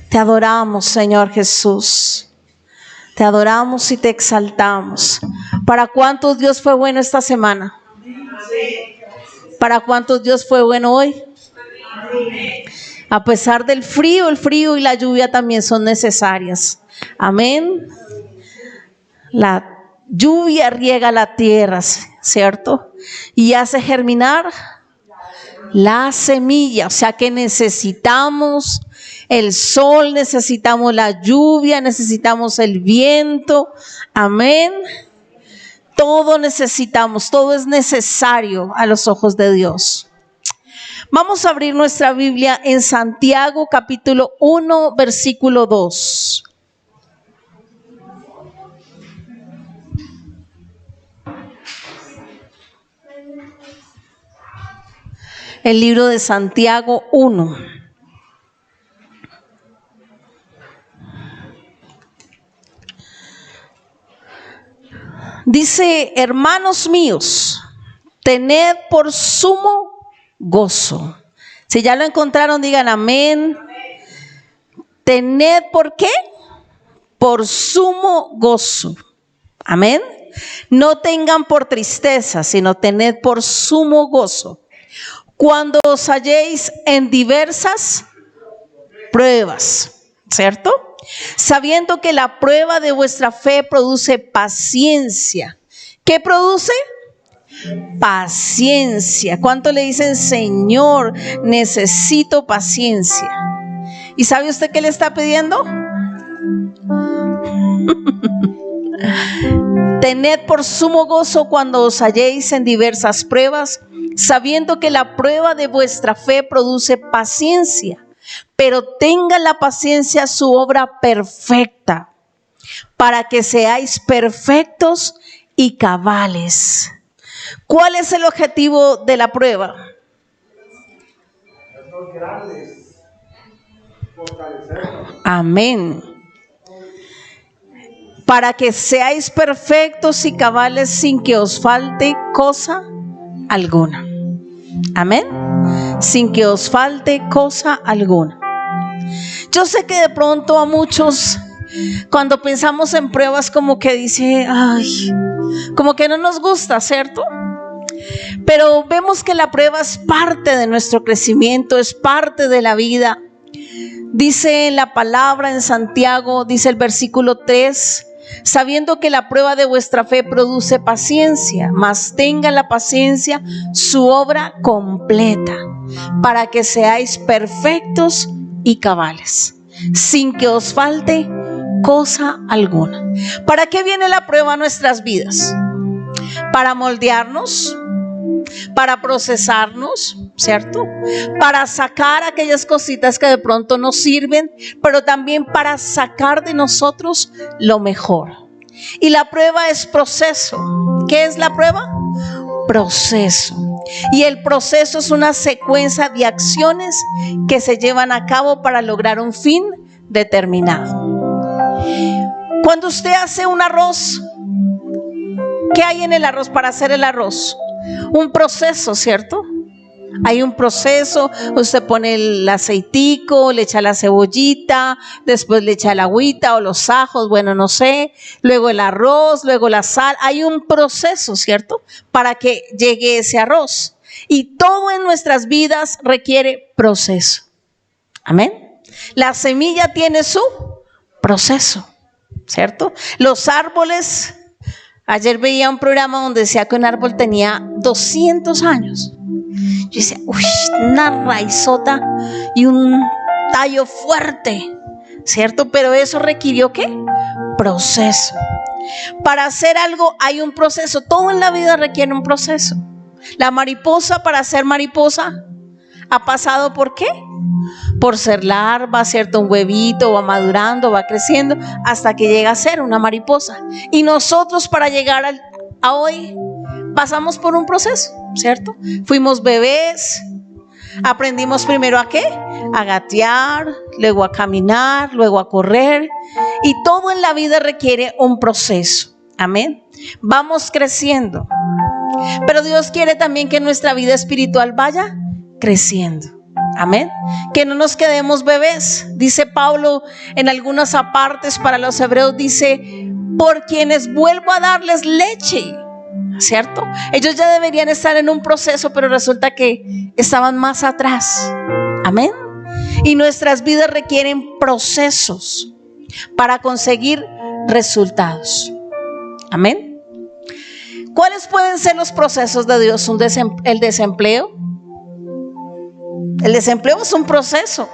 Te adoramos, Señor Jesús. Te adoramos y te exaltamos. ¿Para cuántos Dios fue bueno esta semana? ¿Para cuántos Dios fue bueno hoy? A pesar del frío, el frío y la lluvia también son necesarias. Amén. La lluvia riega la tierra, ¿cierto? Y hace germinar la semilla. O sea que necesitamos el sol, necesitamos la lluvia, necesitamos el viento. Amén. Todo necesitamos, todo es necesario a los ojos de Dios. Vamos a abrir nuestra Biblia en Santiago capítulo 1, versículo 2. El libro de Santiago 1. Dice: hermanos míos, tened por sumo gozo. Si ya lo encontraron, digan amén. Tened por qué? Por sumo gozo. Amén. No tengan por tristeza, sino tened por sumo gozo cuando os halléis en diversas pruebas, ¿cierto? Sabiendo que la prueba de vuestra fe produce paciencia. ¿Qué produce? Paciencia. ¿Cuánto le dicen: Señor, necesito paciencia? ¿Y sabe usted qué le está pidiendo? Tened por sumo gozo cuando os halléis en diversas pruebas, sabiendo que la prueba de vuestra fe produce paciencia. Pero tenga la paciencia su obra perfecta, para que seáis perfectos y cabales. ¿Cuál es el objetivo de la prueba? Amén. Para que seáis perfectos y cabales sin que os falte cosa alguna. Amén. Sin que os falte cosa alguna. Yo sé que de pronto a muchos, cuando pensamos en pruebas, como que dice, ay, como que no nos gusta, ¿cierto? Pero vemos que la prueba es parte de nuestro crecimiento, es parte de la vida. Dice la palabra en Santiago, dice el versículo 3, sabiendo que la prueba de vuestra fe produce paciencia, mas tenga la paciencia su obra completa, para que seáis perfectos y cabales, sin que os falte cosa alguna. ¿Para qué viene la prueba a nuestras vidas? Para moldearnos, para procesarnos, ¿cierto? Para sacar aquellas cositas que de pronto nos sirven, pero también para sacar de nosotros lo mejor. Y la prueba es proceso. ¿Qué es la prueba? Proceso. Y el proceso es una secuencia de acciones que se llevan a cabo para lograr un fin determinado. Cuando usted hace un arroz, ¿qué hay en el arroz para hacer el arroz? Un proceso, ¿cierto? Hay un proceso, usted pone el aceitico, le echa la cebollita, después le echa el agüita o los ajos, bueno, no sé, luego el arroz, luego la sal. Hay un proceso, ¿cierto? Para que llegue ese arroz. Y todo en nuestras vidas requiere proceso. Amén. La semilla tiene su proceso, ¿cierto? Los árboles, ayer veía un programa donde decía que un árbol tenía 200 años. Yo decía, uy, una raizota y un tallo fuerte, ¿cierto? Pero eso requirió ¿qué? Proceso. Para hacer algo hay un proceso. Todo en la vida requiere un proceso. La mariposa, para ser mariposa, ha pasado ¿por qué? Por ser larva, ¿cierto? Un huevito, va madurando, va creciendo hasta que llega a ser una mariposa. Y nosotros, para llegar a hoy, pasamos por un proceso, ¿cierto? Fuimos bebés, aprendimos primero ¿a qué? A gatear, luego a caminar, luego a correr. Y todo en la vida requiere un proceso. Amén. Vamos creciendo. Pero Dios quiere también que nuestra vida espiritual vaya creciendo. Amén. Que no nos quedemos bebés. Dice Pablo en algunas partes para los hebreos, dice, por quienes vuelvo a darles leche, ¿cierto? Ellos ya deberían estar en un proceso, pero resulta que estaban más atrás. Amén. Y nuestras vidas requieren procesos para conseguir resultados. Amén. ¿Cuáles pueden ser los procesos de Dios? El desempleo. El desempleo es un proceso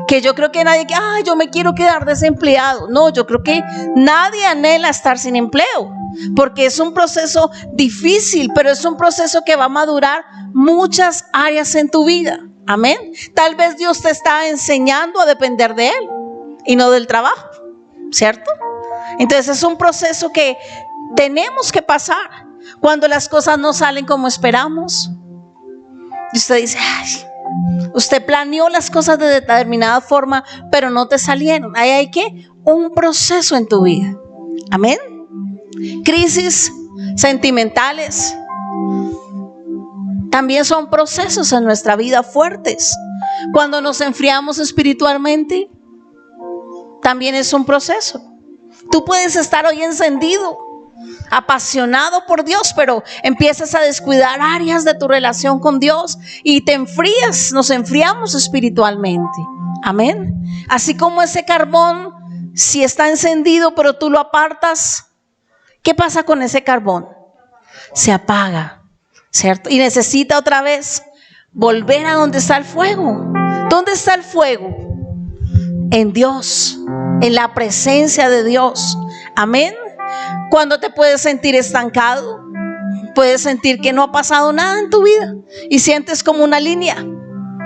que yo creo que nadie, yo me quiero quedar desempleado. No, yo creo que nadie anhela estar sin empleo, porque es un proceso difícil, pero es un proceso que va a madurar muchas áreas en tu vida. Amén. Tal vez Dios te está enseñando a depender de Él y no del trabajo, ¿cierto? Entonces es un proceso que tenemos que pasar cuando las cosas no salen como esperamos. Y usted dice, usted planeó las cosas de determinada forma, pero no te salieron. Ahí hay que un proceso en tu vida. Amén. Crisis sentimentales también son procesos en nuestra vida fuertes. Cuando nos enfriamos espiritualmente, también es un proceso. Tú puedes estar hoy encendido, apasionado por Dios, pero empiezas a descuidar áreas de tu relación con Dios y te enfrías, nos enfriamos espiritualmente. Amén. Así como ese carbón, si está encendido pero tú lo apartas, ¿qué pasa con ese carbón? Se apaga, ¿cierto? Y necesita otra vez volver a donde está el fuego. ¿Dónde está el fuego? En Dios, en la presencia de Dios. Amén. Cuando te puedes sentir estancado, puedes sentir que no ha pasado nada en tu vida y sientes como una línea,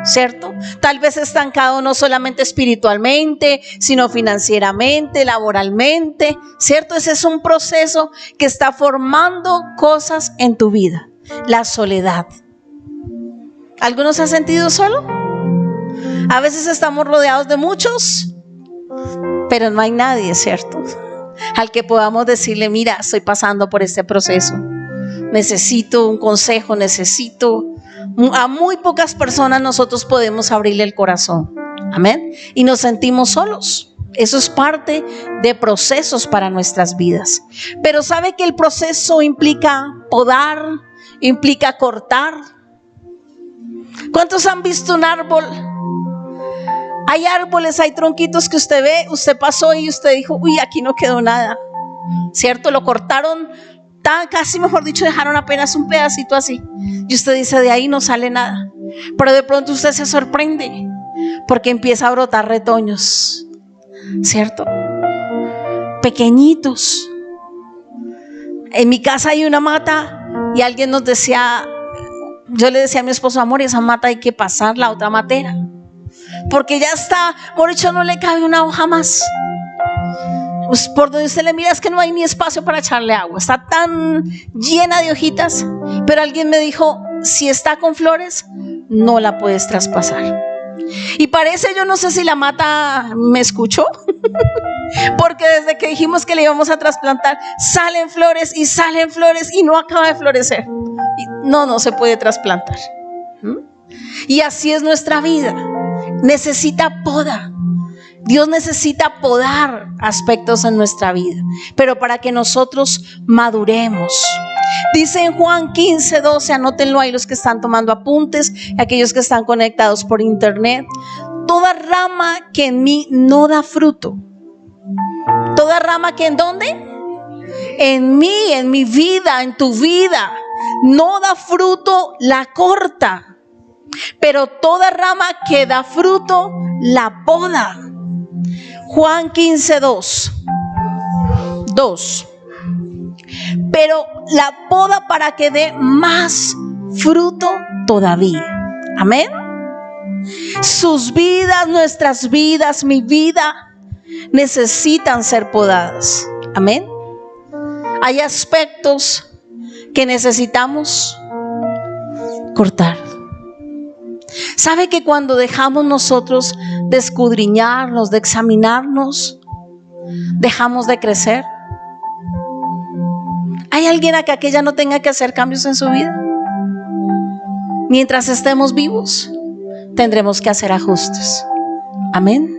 ¿cierto? Tal vez estancado no solamente espiritualmente, sino financieramente, laboralmente, ¿cierto? Ese es un proceso que está formando cosas en tu vida. La soledad. ¿Alguno se ha sentido solo? A veces estamos rodeados de muchos, pero no hay nadie, ¿cierto?, al que podamos decirle, mira, estoy pasando por este proceso, necesito un consejo, a muy pocas personas nosotros podemos abrirle el corazón. Amén. Y nos sentimos solos. Eso es parte de procesos para nuestras vidas. Pero ¿sabe que el proceso implica podar, implica cortar? ¿Cuántos han visto un árbol? Hay árboles, hay tronquitos que usted ve, usted pasó y usted dijo, uy, aquí no quedó nada, ¿cierto? Lo cortaron casi, mejor dicho, dejaron apenas un pedacito así. Y usted dice, de ahí no sale nada. Pero de pronto usted se sorprende porque empieza a brotar retoños, ¿cierto? Pequeñitos. En mi casa hay una mata y alguien nos decía, yo le decía a mi esposo, amor, esa mata hay que pasar la otra matera, porque ya está, por hecho no le cabe una hoja más. Pues por donde usted le mira es que no hay ni espacio para echarle agua, está tan llena de hojitas. Pero alguien me dijo, si está con flores, no la puedes traspasar. Y parece, yo no sé si la mata me escuchó, porque desde que dijimos que le íbamos a trasplantar, salen flores y no acaba de florecer. Y no se puede trasplantar. Y así es nuestra vida. Necesita poda. Dios necesita podar aspectos en nuestra vida, pero para que nosotros maduremos. Dice en Juan 15:12, anótenlo ahí los que están tomando apuntes, aquellos que están conectados por internet. Toda rama que en mí no da fruto. Toda rama que ¿en dónde? En mí, en mi vida, en tu vida, no da fruto, la corta. Pero toda rama que da fruto, la poda. Juan 15:2. Pero la poda para que dé más fruto todavía. Amén. Sus vidas, nuestras vidas, mi vida, necesitan ser podadas. Amén. Hay aspectos que necesitamos cortar. ¿Sabe que cuando dejamos nosotros de escudriñarnos, de examinarnos, dejamos de crecer? ¿Hay alguien acá que ya no tenga que hacer cambios en su vida? Mientras estemos vivos, tendremos que hacer ajustes. Amén.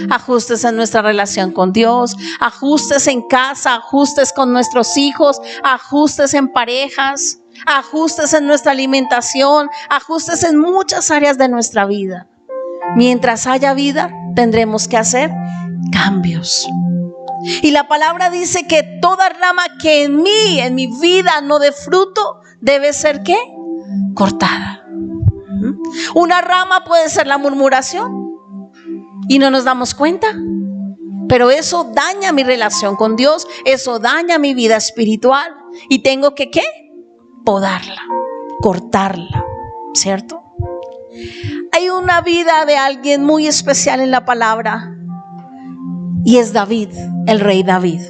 Ajustes en nuestra relación con Dios, ajustes en casa, ajustes con nuestros hijos, ajustes en parejas, ajustes en nuestra alimentación, ajustes en muchas áreas de nuestra vida. Mientras haya vida, tendremos que hacer cambios. Y la palabra dice que toda rama que en mi vida no dé fruto, debe ser ¿qué? Cortada. Una rama puede ser la murmuración y no nos damos cuenta, pero eso daña mi relación con Dios, eso daña mi vida espiritual y tengo que ¿qué? Podarla, cortarla, ¿cierto? Hay una vida de alguien muy especial en la palabra y es David, el rey David.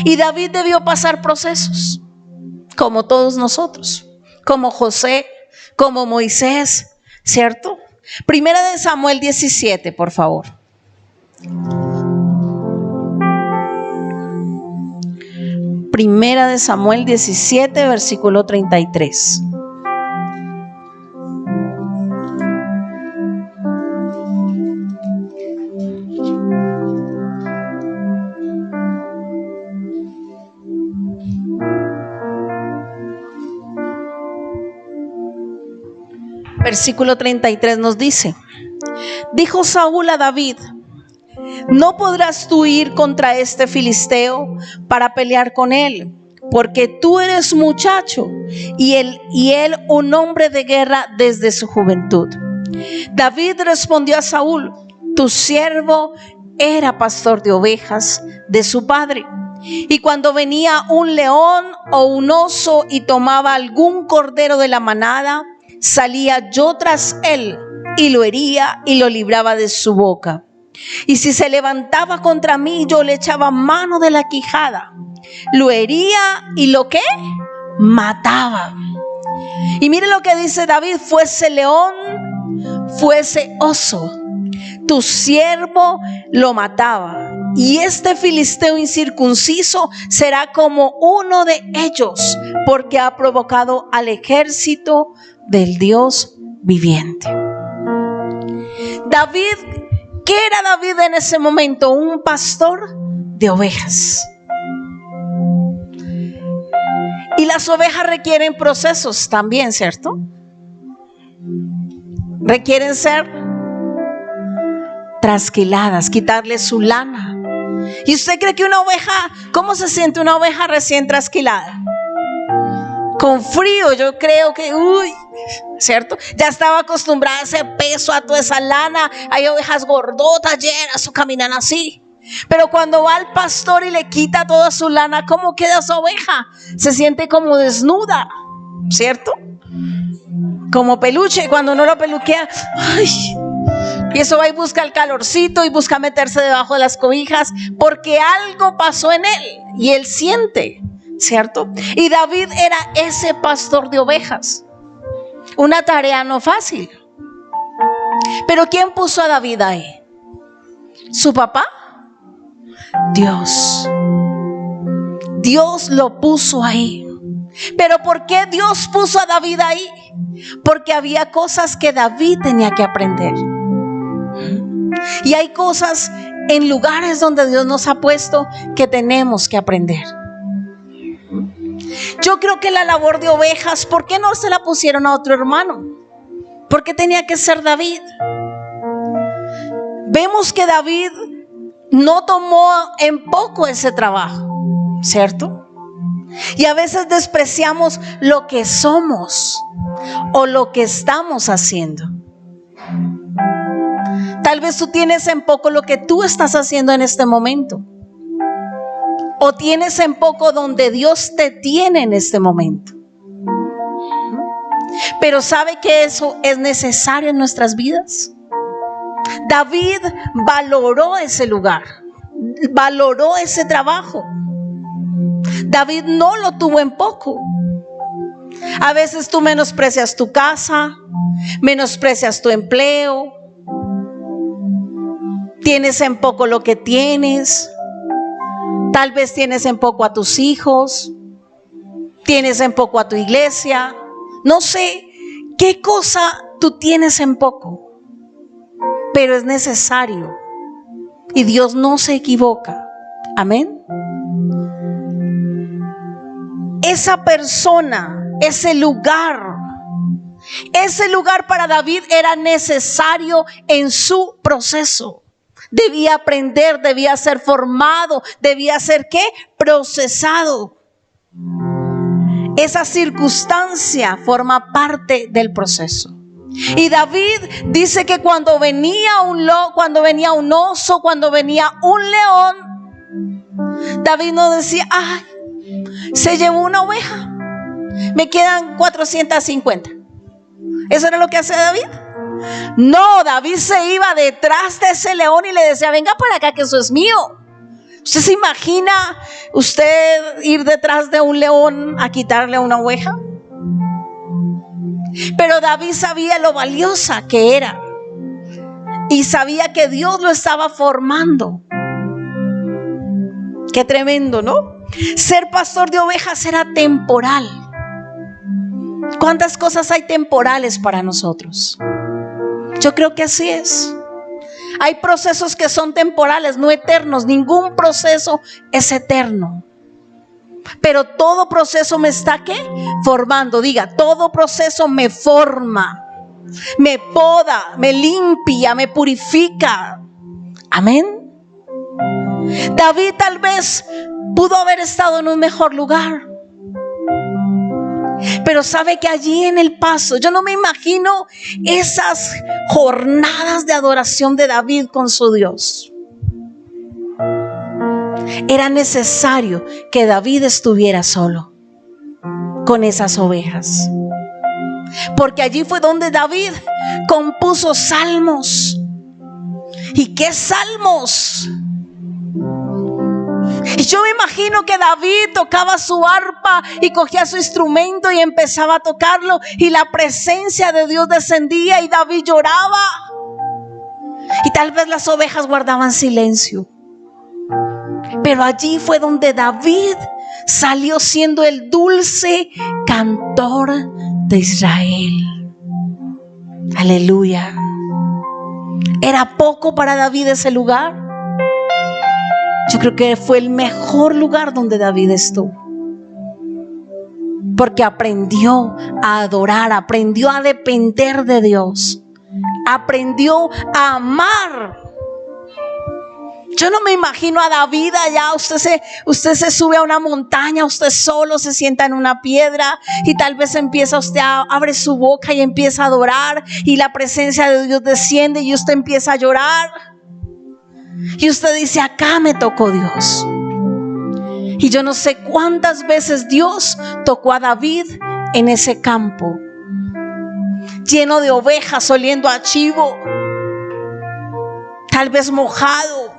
Y David debió pasar procesos, como todos nosotros, como José, como Moisés, ¿cierto? Primera de Samuel 17, por favor. Primera de Samuel 17, versículo 33. Versículo 33 nos dice: dijo Saúl a David: no podrás tú ir contra este filisteo para pelear con él, porque tú eres muchacho y él un hombre de guerra desde su juventud. David respondió a Saúl: tu siervo era pastor de ovejas de su padre, y cuando venía un león o un oso y tomaba algún cordero de la manada, salía yo tras él y lo hería y lo libraba de su boca. Y si se levantaba contra mí, yo le echaba mano de la quijada, lo hería y lo ¿qué? Mataba. Y mire lo que dice David: fuese león, fuese oso, tu siervo lo mataba. Y este filisteo incircunciso será como uno de ellos, porque ha provocado al ejército del Dios viviente. David, ¿qué era David en ese momento? Un pastor de ovejas. Y las ovejas requieren procesos también, ¿cierto? Requieren ser trasquiladas, quitarle su lana. ¿Y usted cree que una oveja, cómo se siente una oveja recién trasquilada? Con frío, yo creo que, ¿cierto? Ya estaba acostumbrada a ese peso, a toda esa lana. Hay ovejas gordotas, llenas, o caminan así. Pero cuando va al pastor y le quita toda su lana, ¿cómo queda esa oveja? Se siente como desnuda, ¿cierto? Como peluche, cuando uno lo peluquea, y eso va y busca el calorcito y busca meterse debajo de las cobijas, porque algo pasó en él y él siente, ¿cierto? Y David era ese pastor de ovejas. Una tarea no fácil. Pero ¿quién puso a David ahí? ¿Su papá? Dios. Dios lo puso ahí. ¿Pero por qué Dios puso a David ahí? Porque había cosas que David tenía que aprender. Y hay cosas en lugares donde Dios nos ha puesto que tenemos que aprender. Yo creo que la labor de ovejas, ¿por qué no se la pusieron a otro hermano? ¿Por qué tenía que ser David? Vemos que David no tomó en poco ese trabajo, ¿cierto? Y a veces despreciamos lo que somos o lo que estamos haciendo. Tal vez tú tienes en poco lo que tú estás haciendo en este momento, o tienes en poco donde Dios te tiene en este momento. Pero ¿sabe que eso es necesario en nuestras vidas? David valoró ese lugar, valoró ese trabajo. David no lo tuvo en poco. A veces tú menosprecias tu casa, menosprecias tu empleo, tienes en poco lo que tienes. Tal vez tienes en poco a tus hijos, tienes en poco a tu iglesia. No sé ¿Qué cosa tú tienes en poco? Pero es necesario. Y Dios no se equivoca. Amén. Esa persona, ese lugar para David era necesario en su proceso. Debía aprender, debía ser formado, debía ser ¿qué? Procesado. Esa circunstancia forma parte del proceso. Y David dice que cuando venía un oso, cuando venía un león, David no decía, ay, se llevó una oveja, me quedan 450. ¿Eso era lo que hacía David? No, David se iba detrás de ese león y le decía, venga para acá que eso es mío. ¿Usted se imagina usted ir detrás de un león a quitarle una oveja? Pero David sabía lo valiosa que era y sabía que Dios lo estaba formando. Qué tremendo, ¿no? Ser pastor de ovejas era temporal. ¿Cuántas cosas hay temporales para nosotros? Yo creo que así es. Hay procesos que son temporales, no eternos. Ningún proceso es eterno. Pero todo proceso me está ¿qué? Formando. Diga, todo proceso me forma, me poda, me limpia, me purifica. Amén. David tal vez pudo haber estado en un mejor lugar, pero sabe que allí en el paso, yo no me imagino esas jornadas de adoración de David con su Dios. Era necesario que David estuviera solo con esas ovejas, porque allí fue donde David compuso salmos. ¿Y qué salmos? Y yo me imagino que David tocaba su arpa y cogía su instrumento y empezaba a tocarlo, y la presencia de Dios descendía y David lloraba, y tal vez las ovejas guardaban silencio. Pero allí fue donde David salió siendo el dulce cantor de Israel. Aleluya. ¿Era poco para David ese lugar? Yo creo que fue el mejor lugar donde David estuvo, porque aprendió a adorar, aprendió a depender de Dios, aprendió a amar. Yo no me imagino a David allá. Usted se sube a una montaña, usted solo se sienta en una piedra y tal vez abre su boca y empieza a adorar, y la presencia de Dios desciende y usted empieza a llorar. Y usted dice, acá me tocó Dios. Y yo no sé cuántas veces Dios tocó a David en ese campo, lleno de ovejas, oliendo a chivo, tal vez mojado.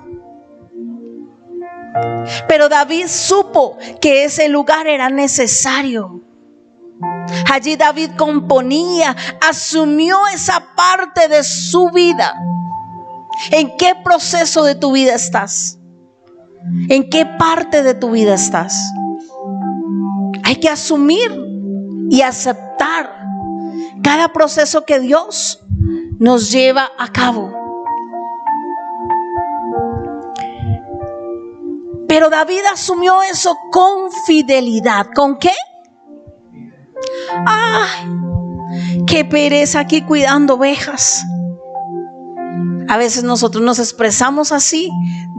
Pero David supo que ese lugar era necesario. Allí David componía, asumió esa parte de su vida. ¿En qué proceso de tu vida estás? ¿En qué parte de tu vida estás? Hay que asumir y aceptar cada proceso que Dios nos lleva a cabo. Pero David asumió eso con fidelidad. ¿Con qué? ¡Ay! ¡Qué pereza aquí cuidando ovejas! A veces nosotros nos expresamos así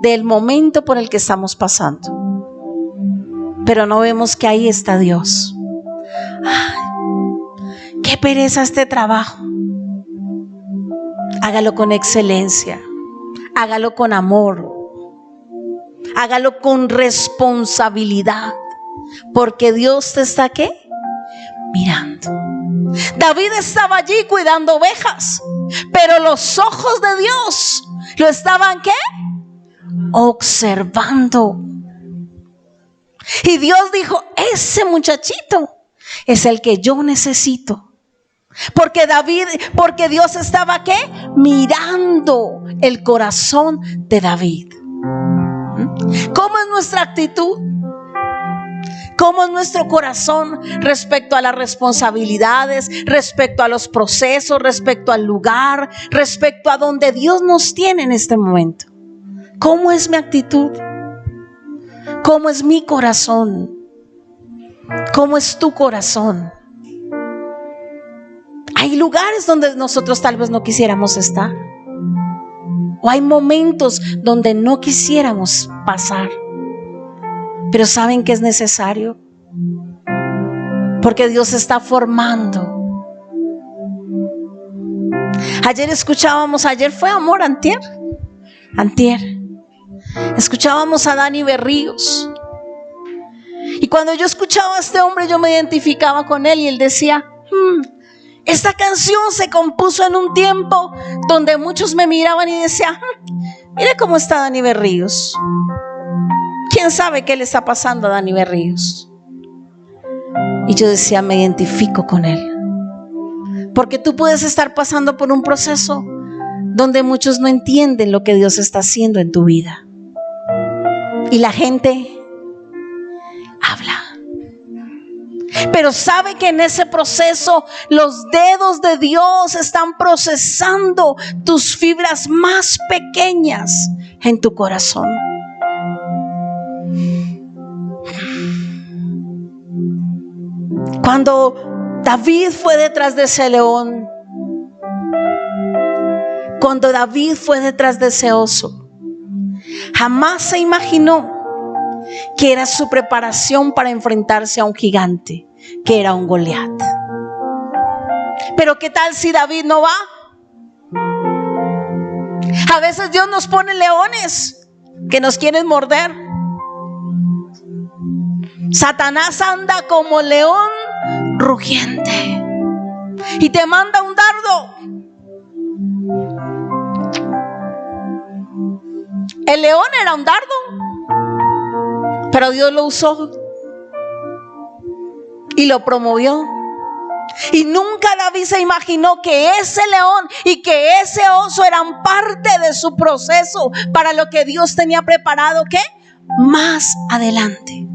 del momento por el que estamos pasando, pero no vemos que ahí está Dios. ¡Ay! ¡Qué pereza este trabajo! Hágalo con excelencia, hágalo con amor, hágalo con responsabilidad, porque Dios te está ¿qué? Mirando. David estaba allí cuidando ovejas, pero los ojos de Dios lo estaban ¿qué? Observando. Y Dios dijo, ese muchachito es el que yo necesito. Porque Dios estaba ¿qué? Mirando el corazón de David. ¿Cómo es nuestra actitud? ¿Cómo es nuestro corazón respecto a las responsabilidades, respecto a los procesos, respecto al lugar, respecto a donde Dios nos tiene en este momento? ¿Cómo es mi actitud? ¿Cómo es mi corazón? ¿Cómo es tu corazón? Hay lugares donde nosotros tal vez no quisiéramos estar, o hay momentos donde no quisiéramos pasar, pero ¿saben que es necesario? Porque Dios está formando. Ayer fue amor, antier, escuchábamos a Dani Berríos, y cuando yo escuchaba a este hombre yo me identificaba con él, y él decía, esta canción se compuso en un tiempo donde muchos me miraban y decían, mire cómo está Dani Berríos. ¿Quién sabe qué le está pasando a Dani Berríos? Y yo decía, me identifico con él. Porque tú puedes estar pasando por un proceso donde muchos no entienden lo que Dios está haciendo en tu vida. Y la gente habla. Pero sabe que en ese proceso los dedos de Dios están procesando tus fibras más pequeñas en tu corazón. Cuando David fue detrás de ese león, cuando David fue detrás de ese oso, jamás se imaginó que era su preparación para enfrentarse a un gigante, que era un Goliat. Pero ¿qué tal si David no va? A veces Dios nos pone leones que nos quieren morder. Satanás anda como león rugiente y te manda un dardo. El león era un dardo, pero Dios lo usó y lo promovió. Y nunca David se imaginó que ese león y que ese oso eran parte de su proceso para lo que Dios tenía preparado, ¿qué? Más adelante.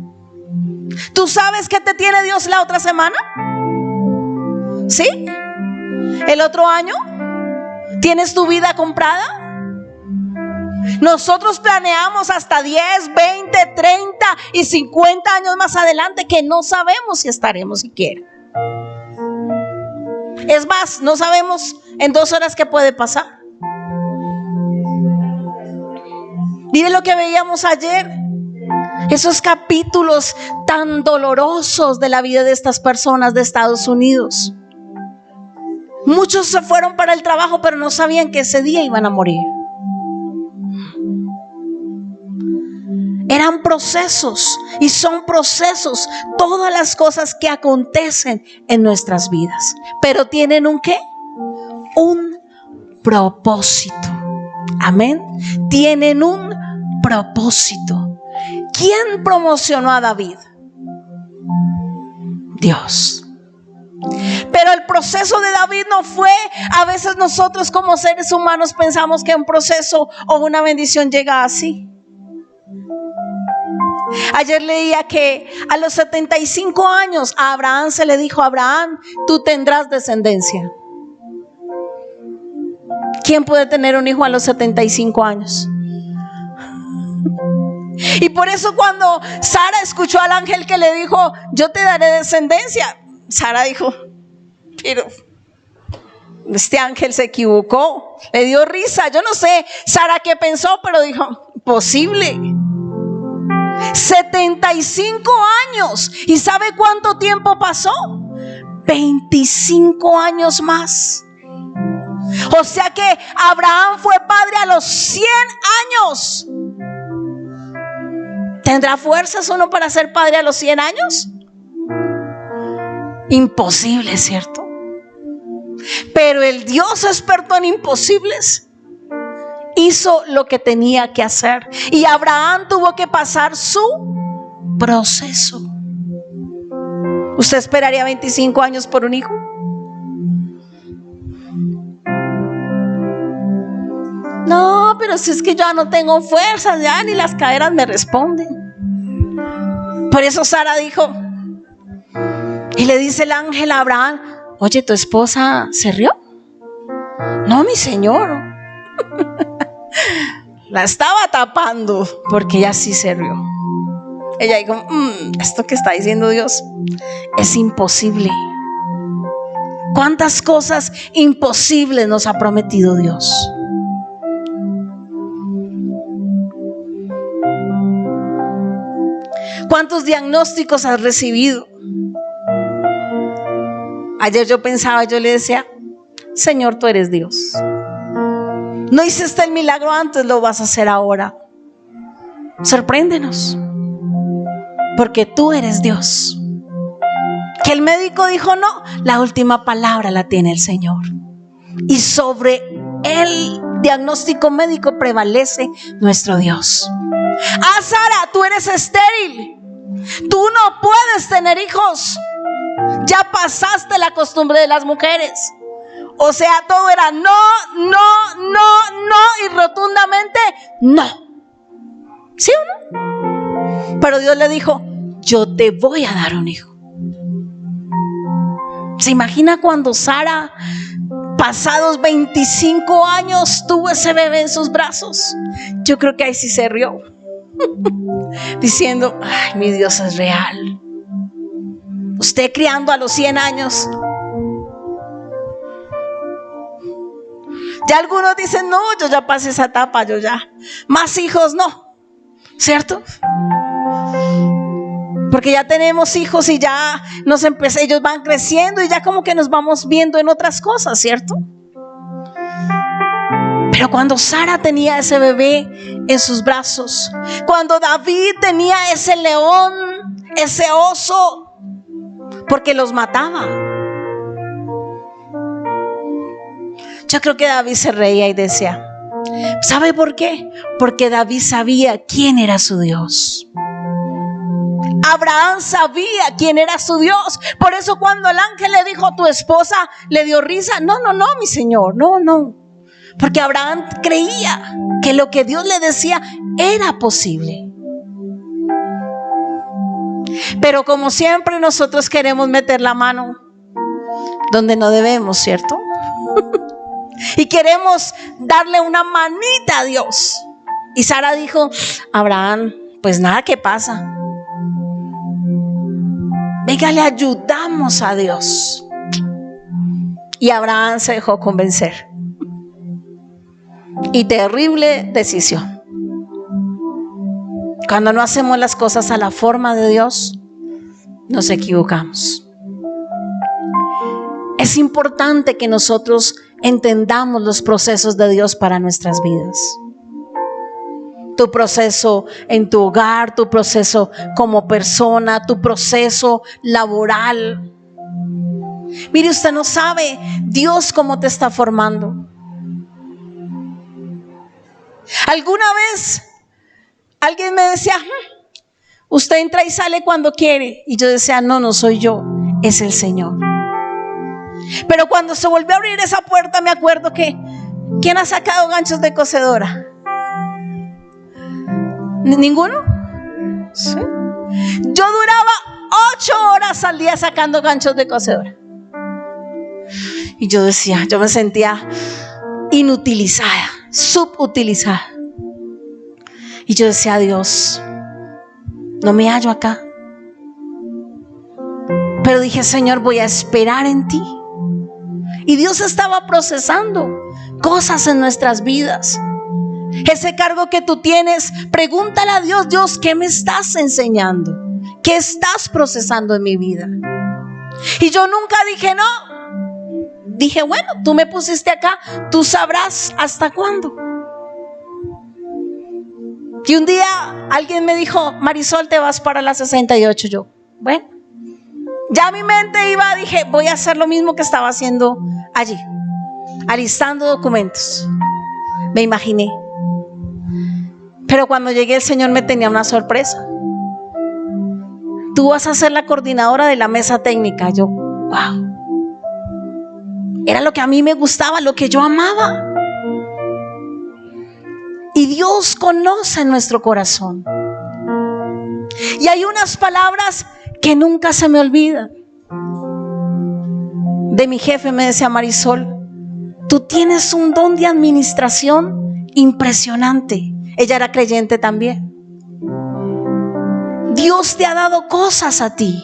¿Tú sabes qué te tiene Dios la otra semana? ¿Sí? ¿El otro año? ¿Tienes tu vida comprada? Nosotros planeamos hasta 10, 20, 30 y 50 años más adelante que no sabemos si estaremos siquiera. Es más, no sabemos en 2 horas qué puede pasar. Mire lo que veíamos ayer. Esos capítulos tan dolorosos de la vida de estas personas de Estados Unidos. Muchos se fueron para el trabajo, pero no sabían que ese día iban a morir. Eran procesos y son procesos todas las cosas que acontecen en nuestras vidas. Pero tienen un ¿qué? Un propósito. Amén. Tienen un propósito. ¿Quién promocionó a David? Dios. Pero el proceso de David no fue, a veces nosotros como seres humanos pensamos que un proceso o una bendición llega así. Ayer leía que a los 75 años a Abraham se le dijo: Abraham, tú tendrás descendencia. ¿Quién puede tener un hijo a los 75 años? Y por eso cuando Sara escuchó al ángel que le dijo: yo te daré descendencia, Sara dijo: pero este ángel se equivocó, le dio risa. Yo no sé Sara qué pensó, pero dijo: imposible. 75 años. ¿Y sabe cuánto tiempo pasó? 25 años más. O sea que Abraham fue padre a los 100 años. ¿Tendrá fuerzas uno para ser padre a los 100 años? Imposible, ¿cierto? Pero el Dios experto en imposibles hizo lo que tenía que hacer. Y Abraham tuvo que pasar su proceso. ¿Usted esperaría 25 años por un hijo? No, pero si es que yo no tengo fuerzas, ya ni las caderas me responden. Por eso Sara dijo, y le dice el ángel a Abraham, oye, ¿tu esposa se rió? No, mi señor. La estaba tapando porque ella sí se rió. Ella dijo, esto que está diciendo Dios es imposible. ¿Cuántas cosas imposibles nos ha prometido Dios? ¿Cuántos diagnósticos has recibido? Ayer yo pensaba, yo le decía, Señor, tú eres Dios. No hiciste el milagro antes, lo vas a hacer ahora. Sorpréndenos, porque tú eres Dios. Que el médico dijo no, la última palabra la tiene el Señor. Y sobre el diagnóstico médico prevalece nuestro Dios. Ah, Sara, tú eres estéril. Tú no puedes tener hijos. Ya pasaste la costumbre de las mujeres. O sea, todo era no, y rotundamente no. ¿Sí o no? Pero Dios le dijo, yo te voy a dar un hijo. ¿Se imagina cuando Sara, pasados 25 años, tuvo ese bebé en sus brazos? Yo creo que ahí sí se rió, diciendo, ay, mi Dios es real. Usted criando a los 100 años. Ya algunos dicen, no, yo ya pasé esa etapa, yo ya. Más hijos no, ¿cierto? Porque ya tenemos hijos y ya ellos van creciendo y ya como que nos vamos viendo en otras cosas, ¿cierto? Pero cuando Sara tenía ese bebé en sus brazos, cuando David tenía ese león, ese oso, porque los mataba. Yo creo que David se reía y decía, ¿sabe por qué? Porque David sabía quién era su Dios. Abraham sabía quién era su Dios. Por eso cuando el ángel le dijo, tu esposa, le dio risa. No, mi señor, no. Porque Abraham creía que lo que Dios le decía era posible. Pero como siempre nosotros queremos meter la mano donde no debemos, ¿cierto? Y queremos darle una manita a Dios. Y Sara dijo, Abraham, pues nada, ¿qué pasa? Venga, le ayudamos a Dios. Y Abraham se dejó convencer. Y terrible decisión. Cuando no hacemos las cosas a la forma de Dios, nos equivocamos. Es importante que nosotros entendamos los procesos de Dios para nuestras vidas. Tu proceso en tu hogar, tu proceso como persona, tu proceso laboral. Mire, usted no sabe Dios cómo te está formando. Alguna vez alguien me decía, usted entra y sale cuando quiere. Y yo decía, no soy yo, es el Señor. Pero cuando se volvió a abrir esa puerta, me acuerdo que ¿quién ha sacado ganchos de cocedora? ¿Ninguno? ¿Sí? Yo duraba 8 horas al día sacando ganchos de cocedora. Y yo decía, yo me sentía inutilizada, subutilizada. Y yo decía, Dios, no me hallo acá. Pero dije, Señor, voy a esperar en ti. Y Dios estaba procesando cosas en nuestras vidas. Ese cargo que tú tienes, pregúntale a Dios, Dios, ¿qué me estás enseñando? ¿Qué estás procesando en mi vida? Y yo nunca dije no. Dije, bueno, tú me pusiste acá, tú sabrás hasta cuándo. Y un día alguien me dijo, Marisol, te vas para la 68. Yo, bueno, ya mi mente iba, dije, voy a hacer lo mismo que estaba haciendo allí, alistando documentos. Me imaginé. Pero cuando llegué, el Señor me tenía una sorpresa. Tú vas a ser la coordinadora de la mesa técnica. Yo, wow. Era lo que a mí me gustaba, lo que yo amaba. Y Dios conoce nuestro corazón. Y hay unas palabras que nunca se me olvidan. De mi jefe me decía: Marisol, tú tienes un don de administración impresionante. Ella era creyente también. Dios te ha dado cosas a ti,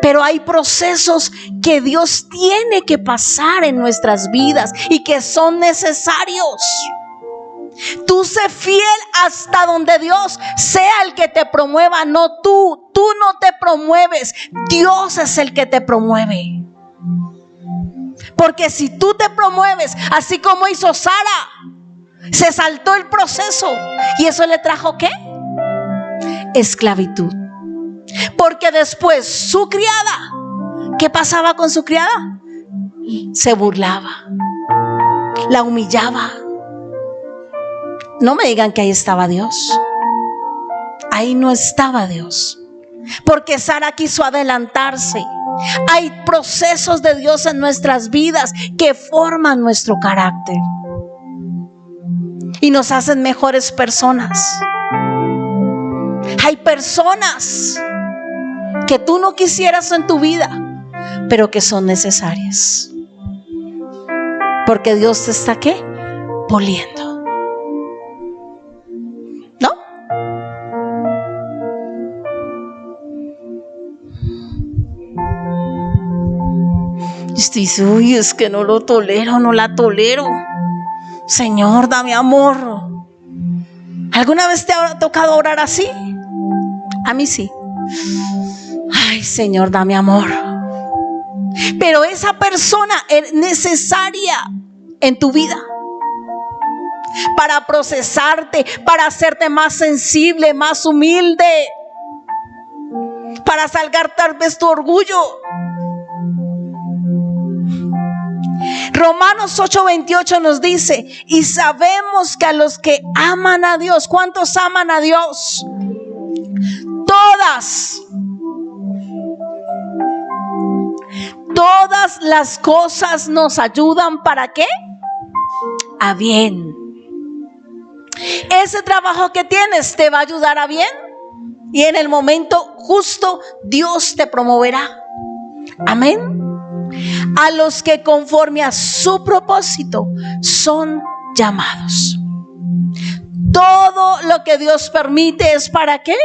pero hay procesos que Dios tiene que pasar en nuestras vidas y que son necesarios. Tú sé fiel hasta donde Dios sea el que te promueva, no tú. Tú no te promueves, Dios es el que te promueve. Porque si tú te promueves, así como hizo Sara, se saltó el proceso y eso le trajo ¿qué? Esclavitud. Porque después su criada, ¿qué pasaba con su criada? Se burlaba, la humillaba. No me digan que ahí estaba Dios. Ahí no estaba Dios. Porque Sara quiso adelantarse. Hay procesos de Dios en nuestras vidas que forman nuestro carácter y nos hacen mejores personas. Hay personas que tú no quisieras en tu vida, pero que son necesarias. Porque Dios te está ¿qué? Poliendo. ¿No? Y usted dice: uy, es que no lo tolero, no la tolero. Señor, dame amor. ¿Alguna vez te ha tocado orar así? A mí sí. Ay, Señor, dame amor. Pero esa persona es necesaria en tu vida para procesarte, para hacerte más sensible, más humilde, para salvar tal vez tu orgullo. Romanos 8:28 nos dice: y sabemos que a los que aman a Dios, ¿cuántos aman a Dios? Todas las cosas nos ayudan ¿para qué? A bien. Ese trabajo que tienes te va a ayudar a bien y en el momento justo Dios te promoverá. Amén. A los que conforme a su propósito son llamados. Todo lo que Dios permite es ¿para qué?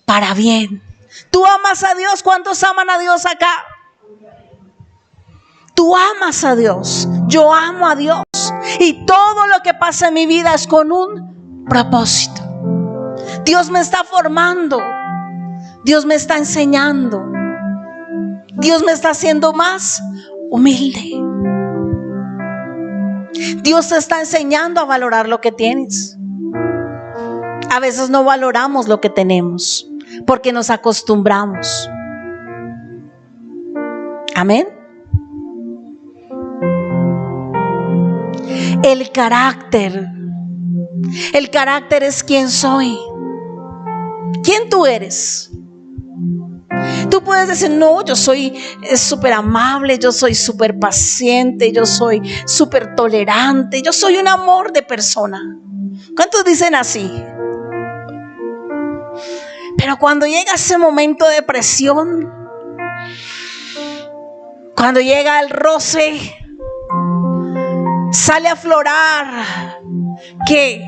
Para bien. ¿Tú amas a Dios? ¿Cuántos aman a Dios acá? Tú amas a Dios, yo amo a Dios y todo lo que pasa en mi vida es con un propósito. Dios me está formando, Dios me está enseñando, Dios me está haciendo más humilde. Dios te está enseñando a valorar lo que tienes. A veces no valoramos lo que tenemos porque nos acostumbramos. Amén. El carácter es quién soy, quién tú eres. Tú puedes decir: no, yo soy súper amable, yo soy súper paciente, yo soy súper tolerante, yo soy un amor de persona. ¿Cuántos dicen así? Pero cuando llega ese momento de presión, cuando llega el roce, sale a aflorar que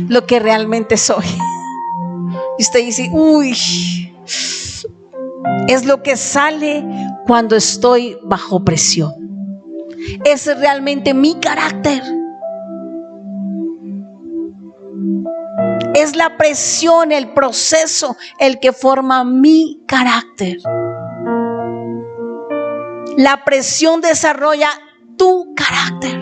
lo que realmente soy. Y usted dice: uy, es lo que sale cuando estoy bajo presión. Ese es realmente mi carácter. Es la presión, el proceso, el que forma mi carácter. La presión desarrolla tu carácter.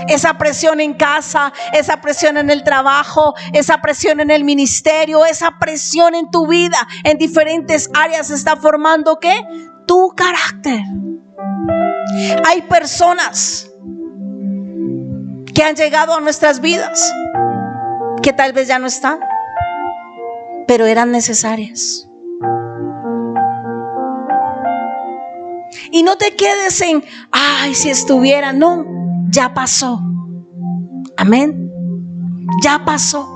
Esa presión en casa, esa presión en el trabajo, esa presión en el ministerio, esa presión en tu vida, en diferentes áreas está formando ¿qué? Tu carácter. Hay personas que han llegado a nuestras vidas que tal vez ya no están, pero eran necesarias. Y no te quedes en: ay, si estuviera. No, ya pasó. Amén. Ya pasó.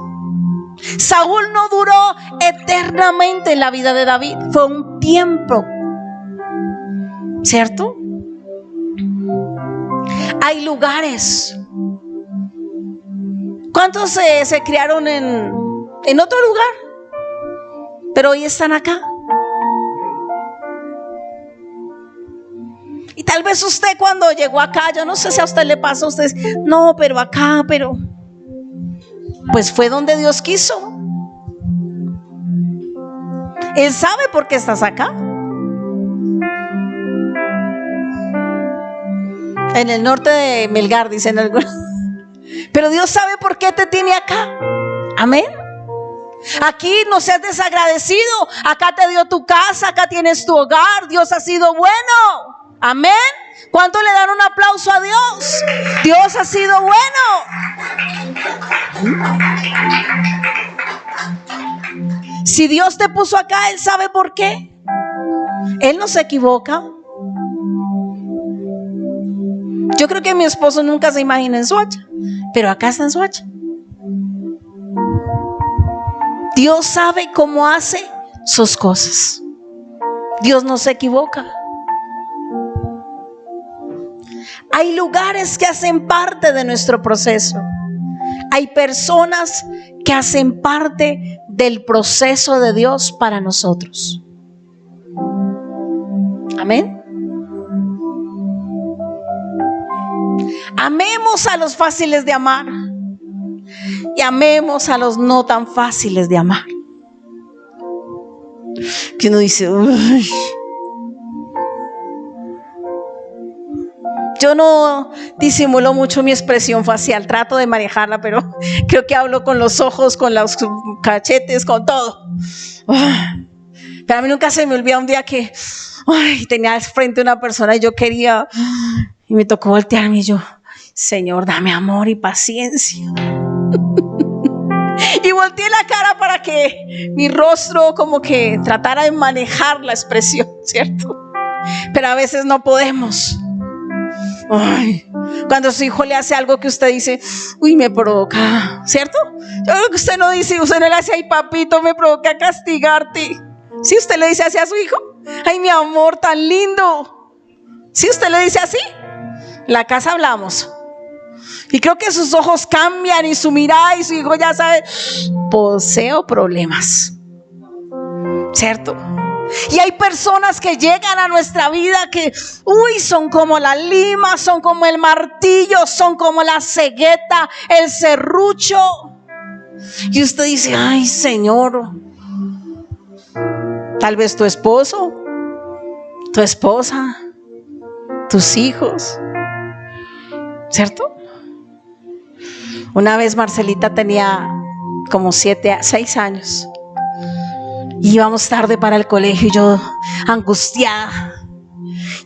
Saúl no duró eternamente en la vida de David, fue un tiempo, ¿cierto? Hay lugares. ¿Cuántos se criaron en otro lugar, pero hoy están acá? Y tal vez usted cuando llegó acá, yo no sé si a usted le pasó, usted dice, no, pero acá, pero pues fue donde Dios quiso. Él sabe por qué estás acá. En el norte de Melgar, dicen algunos. Pero Dios sabe por qué te tiene acá. Amén. Aquí no seas desagradecido. Acá te dio tu casa, acá tienes tu hogar. Dios ha sido bueno. Amén. ¿Cuánto le dan un aplauso a Dios? Dios ha sido bueno. Si Dios te puso acá, Él sabe por qué. Él no se equivoca. Yo creo que mi esposo nunca se imagina en Soacha, pero acá está en Soacha. Dios sabe cómo hace sus cosas. Dios no se equivoca. Hay lugares que hacen parte de nuestro proceso. Hay personas que hacen parte del proceso de Dios para nosotros. Amén. Amemos a los fáciles de amar y amemos a los no tan fáciles de amar. Que uno dice, uy. Yo no disimulo mucho mi expresión facial, trato de manejarla, pero creo que hablo con los ojos, con los cachetes, con todo. Pero a mí nunca se me olvida un día que tenía al frente una persona y yo quería, y me tocó voltearme y yo, Señor, dame amor y paciencia. Y volteé la cara para que mi rostro como que tratara de manejar la expresión, ¿cierto? Pero a veces no podemos. Cuando su hijo le hace algo que usted dice, uy, me provoca, ¿cierto? Yo creo que usted no dice, usted no le hace, ay papito, me provoca castigarte. ¿Sí usted le dice así a su hijo? Ay, mi amor, tan lindo. ¿Sí usted le dice así? En la casa hablamos. Y creo que sus ojos cambian y su mirada y su hijo ya sabe, poseo problemas, ¿cierto? Y hay personas que llegan a nuestra vida que, son como la lima, son como el martillo, son como la cegueta, el serrucho. Y usted dice, ay Señor, tal vez tu esposo, tu esposa, tus hijos, ¿cierto? Una vez Marcelita tenía como 6 años. Y íbamos tarde para el colegio y yo angustiada.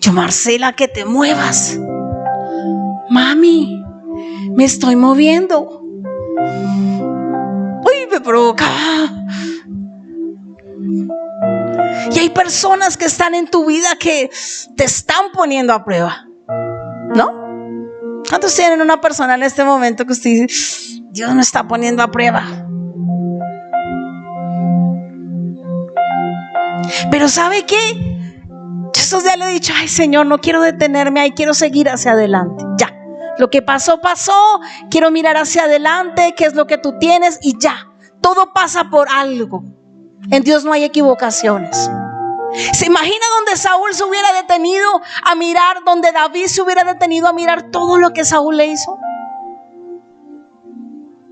Yo, Marcela, que te muevas. Mami, me estoy moviendo. Uy, me provocaba. Y hay personas que están en tu vida que te están poniendo a prueba, ¿no? ¿Cuántos tienen una persona en este momento que usted dice, Dios me está poniendo a prueba? Pero ¿sabe qué? Yo estos días le he dicho, ay Señor, no quiero detenerme ahí, quiero seguir hacia adelante. Ya, lo que pasó, pasó. Quiero mirar hacia adelante, qué es lo que tú tienes y ya. Todo pasa por algo. En Dios no hay equivocaciones. ¿Se imagina donde Saúl se hubiera detenido a mirar, donde David se hubiera detenido a mirar todo lo que Saúl le hizo?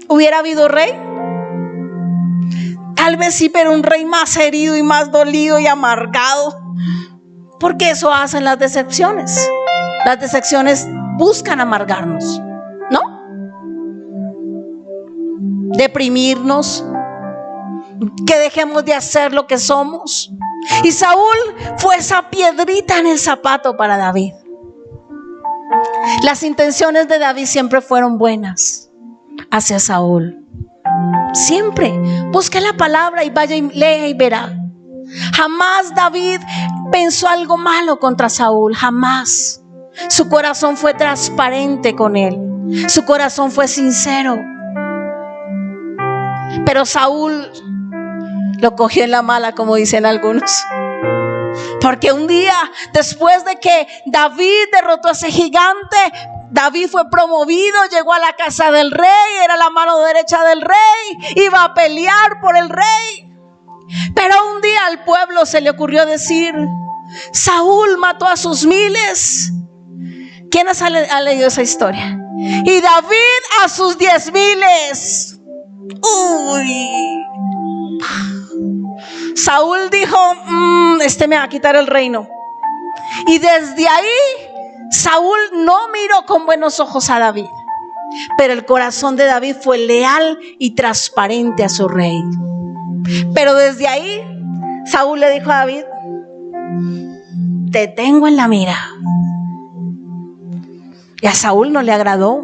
¿Hubiera habido rey? Tal vez sí, pero un rey más herido y más dolido y amargado. Porque eso hacen las decepciones. Las decepciones buscan amargarnos, ¿no? Deprimirnos, que dejemos de hacer lo que somos. Y Saúl fue esa piedrita en el zapato para David. Las intenciones de David siempre fueron buenas hacia Saúl. Siempre. Busque la palabra y vaya y lea y verá. Jamás David pensó algo malo contra Saúl. Jamás. Su corazón fue transparente con él. Su corazón fue sincero. Pero Saúl lo cogió en la mala, como dicen algunos. Porque un día, después de que David derrotó a ese gigante, David fue promovido, llegó a la casa del rey, era la mano derecha del rey, iba a pelear por el rey. Pero un día al pueblo se le ocurrió decir: Saúl mató a sus miles. ¿Quién ha leído esa historia? Y David a sus 10,000. Uy. Saúl dijo: este me va a quitar el reino. Y desde ahí Saúl no miró con buenos ojos a David, pero el corazón de David fue leal y transparente a su rey. Pero desde ahí Saúl le dijo a David: te tengo en la mira. Y a Saúl no le agradó.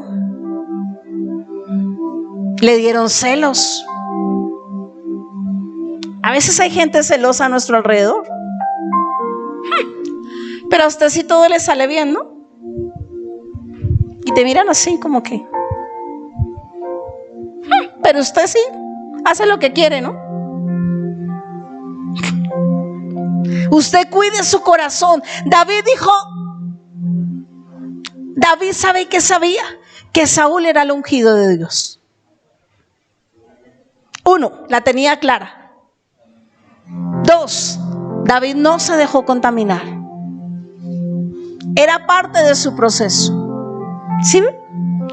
Le dieron celos. A veces hay gente celosa a nuestro alrededor. Pero a usted sí todo le sale bien, ¿no? Y te miran así como que... pero usted sí hace lo que quiere, ¿no? Usted cuide su corazón. David dijo... David sabe que sabía que Saúl era el ungido de Dios. 1, la tenía clara. 2, David no se dejó contaminar. Era parte de su proceso. ¿Sí?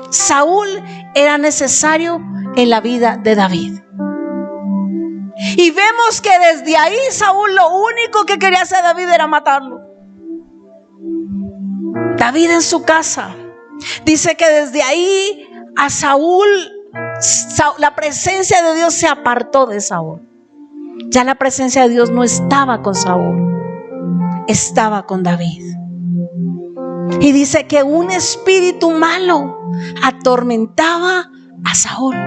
Saúl era necesario en la vida de David. Y vemos que desde ahí Saúl lo único que quería hacer a David era matarlo. David en su casa dice que desde ahí a Saúl, la presencia de Dios se apartó de Saúl. Ya la presencia de Dios no estaba con Saúl, estaba con David. Y dice que un espíritu malo atormentaba a Saúl.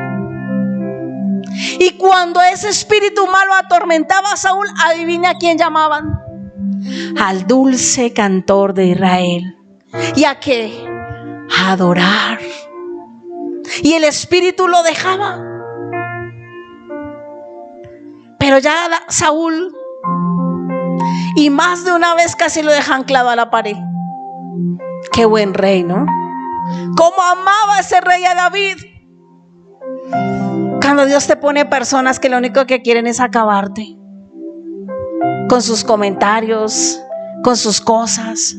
Y cuando ese espíritu malo atormentaba a Saúl, adivina a quién llamaban: al dulce cantor de Israel. ¿Y a qué? A adorar. Y el espíritu lo dejaba. Pero ya Saúl, y más de una vez casi lo deja anclado a la pared. Qué buen rey, ¿no? Cómo amaba ese rey a David. Cuando Dios te pone personas que lo único que quieren es acabarte, con sus comentarios, con sus cosas.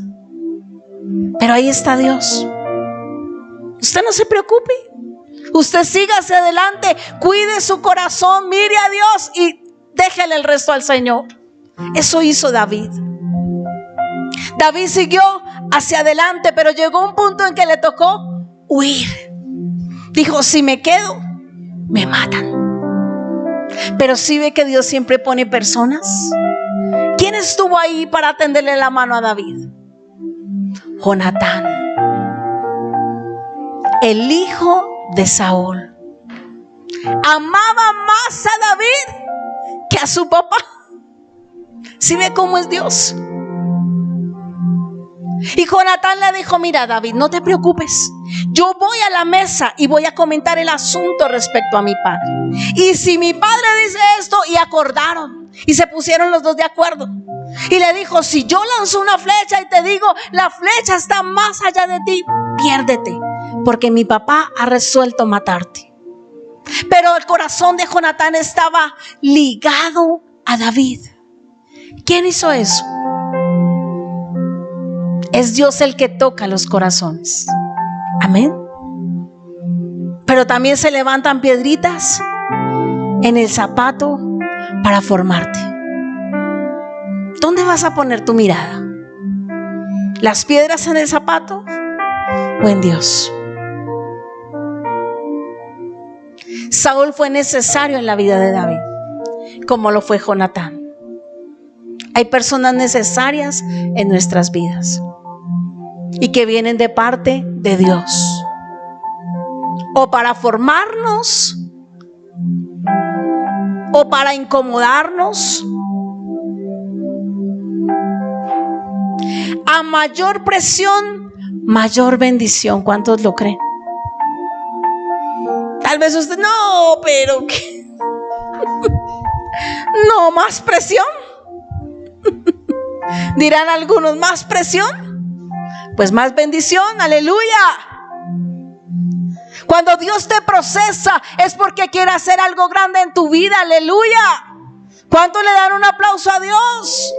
Pero ahí está Dios. Usted no se preocupe. Usted siga hacia adelante, cuide su corazón, mire a Dios y déjele el resto al Señor. Eso hizo David. David siguió hacia adelante, pero llegó un punto en que le tocó huir. Dijo: si me quedo, me matan. Pero sí ve que Dios siempre pone personas. ¿Quién estuvo ahí para tenderle la mano a David? Jonatán, el hijo de Saúl. Amaba más a David que a su papá. ¿Sí ve cómo es Dios? Y Jonatán le dijo: mira, David, no te preocupes, yo voy a la mesa y voy a comentar el asunto respecto a mi padre. Y si mi padre dice esto, y acordaron y se pusieron los dos de acuerdo. Y le dijo: si yo lanzo una flecha y te digo la flecha está más allá de ti, piérdete, porque mi papá ha resuelto matarte. Pero el corazón de Jonatán estaba ligado a David. ¿Quién hizo eso? Es Dios el que toca los corazones. Amén. Pero también se levantan piedritas en el zapato para formarte. ¿Dónde vas a poner tu mirada? ¿Las piedras en el zapato o en Dios? Saúl fue necesario en la vida de David, como lo fue Jonatán. Hay personas necesarias en nuestras vidas y que vienen de parte de Dios, o para formarnos o para incomodarnos. A mayor presión, mayor bendición. ¿Cuántos lo creen? Tal vez usted: no, pero ¿qué? No, más presión. Dirán algunos, más presión. Pues más bendición, aleluya. Cuando Dios te procesa es porque quiere hacer algo grande en tu vida, aleluya. ¿Cuánto le dan un aplauso a Dios?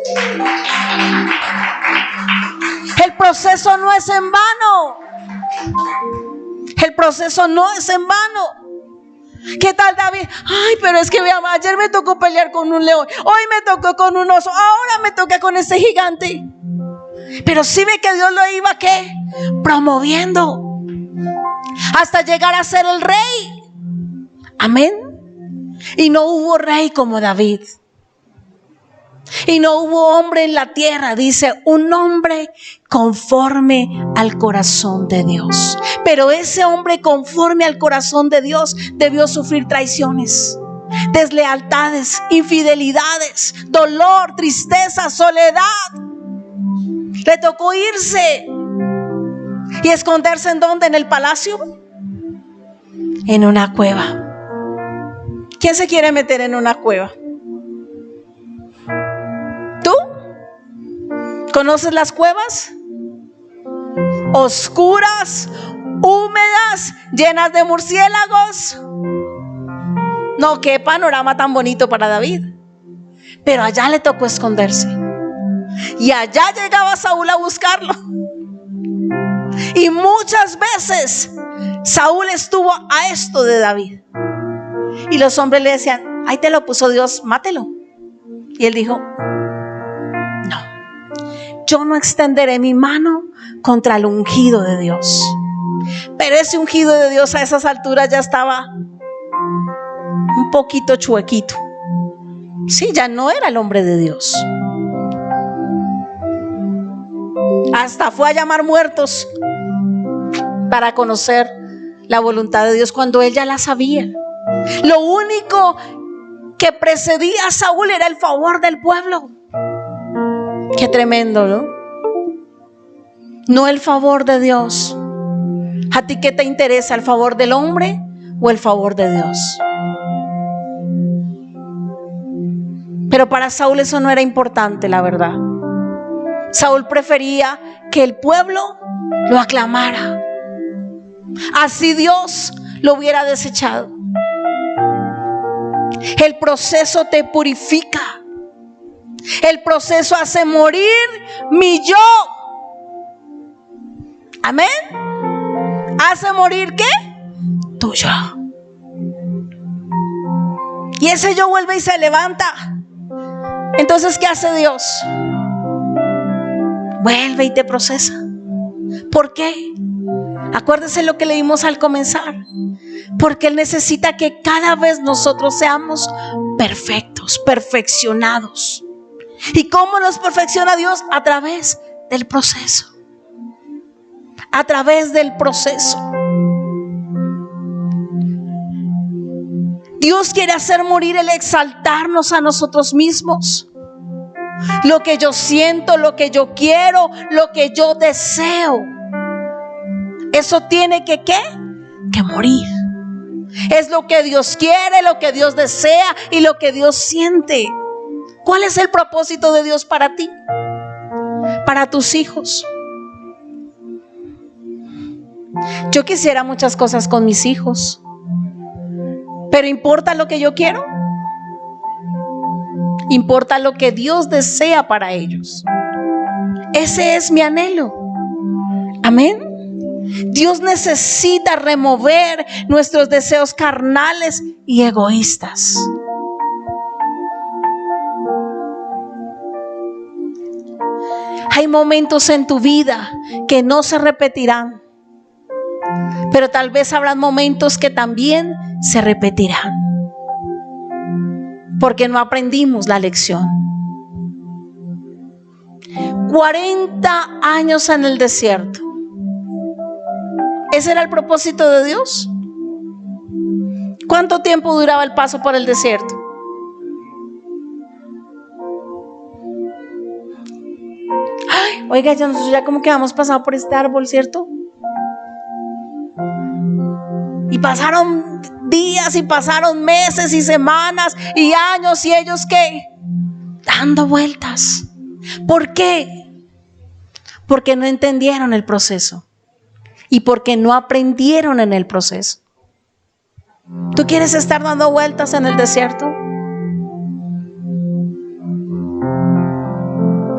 El proceso no es en vano. El proceso no es en vano. ¿Qué tal, David? Ay, pero es que ayer me tocó pelear con un león, hoy me tocó con un oso, ahora me toca con este gigante. Pero sí ve que Dios lo iba, ¿qué? Promoviendo hasta llegar a ser el rey. Amén. Y no hubo rey como David. Y no hubo hombre en la tierra, dice, un hombre conforme al corazón de Dios. Pero ese hombre conforme al corazón de Dios debió sufrir traiciones, deslealtades, infidelidades, dolor, tristeza, soledad. Le tocó irse y esconderse ¿en dónde? ¿En el palacio? En una cueva. ¿Quién se quiere meter en una cueva? ¿Tú? ¿Conoces las cuevas? Oscuras, húmedas, llenas de murciélagos. No, qué panorama tan bonito para David. Pero allá le tocó esconderse. Y allá llegaba Saúl a buscarlo. Y muchas veces Saúl estuvo a esto de David. Y los hombres le decían, ahí te lo puso Dios, mátelo. Y él dijo, no, yo no extenderé mi mano contra el ungido de Dios. Pero ese ungido de Dios a esas alturas ya estaba un poquito chuequito. Sí, ya no era el hombre de Dios. Hasta fue a llamar muertos para conocer la voluntad de Dios cuando él ya la sabía. Lo único que precedía a Saúl era el favor del pueblo. Qué tremendo, ¿no? No el favor de Dios. ¿A ti qué te interesa, el favor del hombre o el favor de Dios? Pero para Saúl eso no era importante, la verdad. Saúl prefería que el pueblo lo aclamara. Así Dios lo hubiera desechado. El proceso te purifica. El proceso hace morir mi yo. Amén. Hace morir ¿qué? Tu yo. Y ese yo vuelve y se levanta. Entonces, ¿qué hace Dios? Vuelve y te procesa. ¿Por qué? Acuérdese lo que leímos al comenzar. Porque Él necesita que cada vez nosotros seamos perfectos, perfeccionados. ¿Y cómo nos perfecciona Dios? A través del proceso. A través del proceso. Dios quiere hacer morir el exaltarnos a nosotros mismos. Lo que yo siento, lo que yo quiero, lo que yo deseo. Eso tiene que ¿qué? Que morir. Es lo que Dios quiere, lo que Dios desea y lo que Dios siente. ¿Cuál es el propósito de Dios para ti? Para tus hijos. Yo quisiera muchas cosas con mis hijos, pero ¿importa lo que yo quiero? Importa lo que Dios desea para ellos. Ese es mi anhelo. Amén. Dios necesita remover nuestros deseos carnales y egoístas. Hay momentos en tu vida que no se repetirán, pero tal vez habrán momentos que también se repetirán, porque no aprendimos la lección. 40 años en el desierto. ¿Ese era el propósito de Dios? ¿Cuánto tiempo duraba el paso por el desierto? Ay, oiga, ya como que hemos pasado por este árbol, ¿cierto? Y pasaron días y pasaron meses y semanas y años, y ellos ¿qué? Dando vueltas. ¿Por qué? Porque no entendieron el proceso y porque no aprendieron en el proceso. ¿Tú quieres estar dando vueltas en el desierto?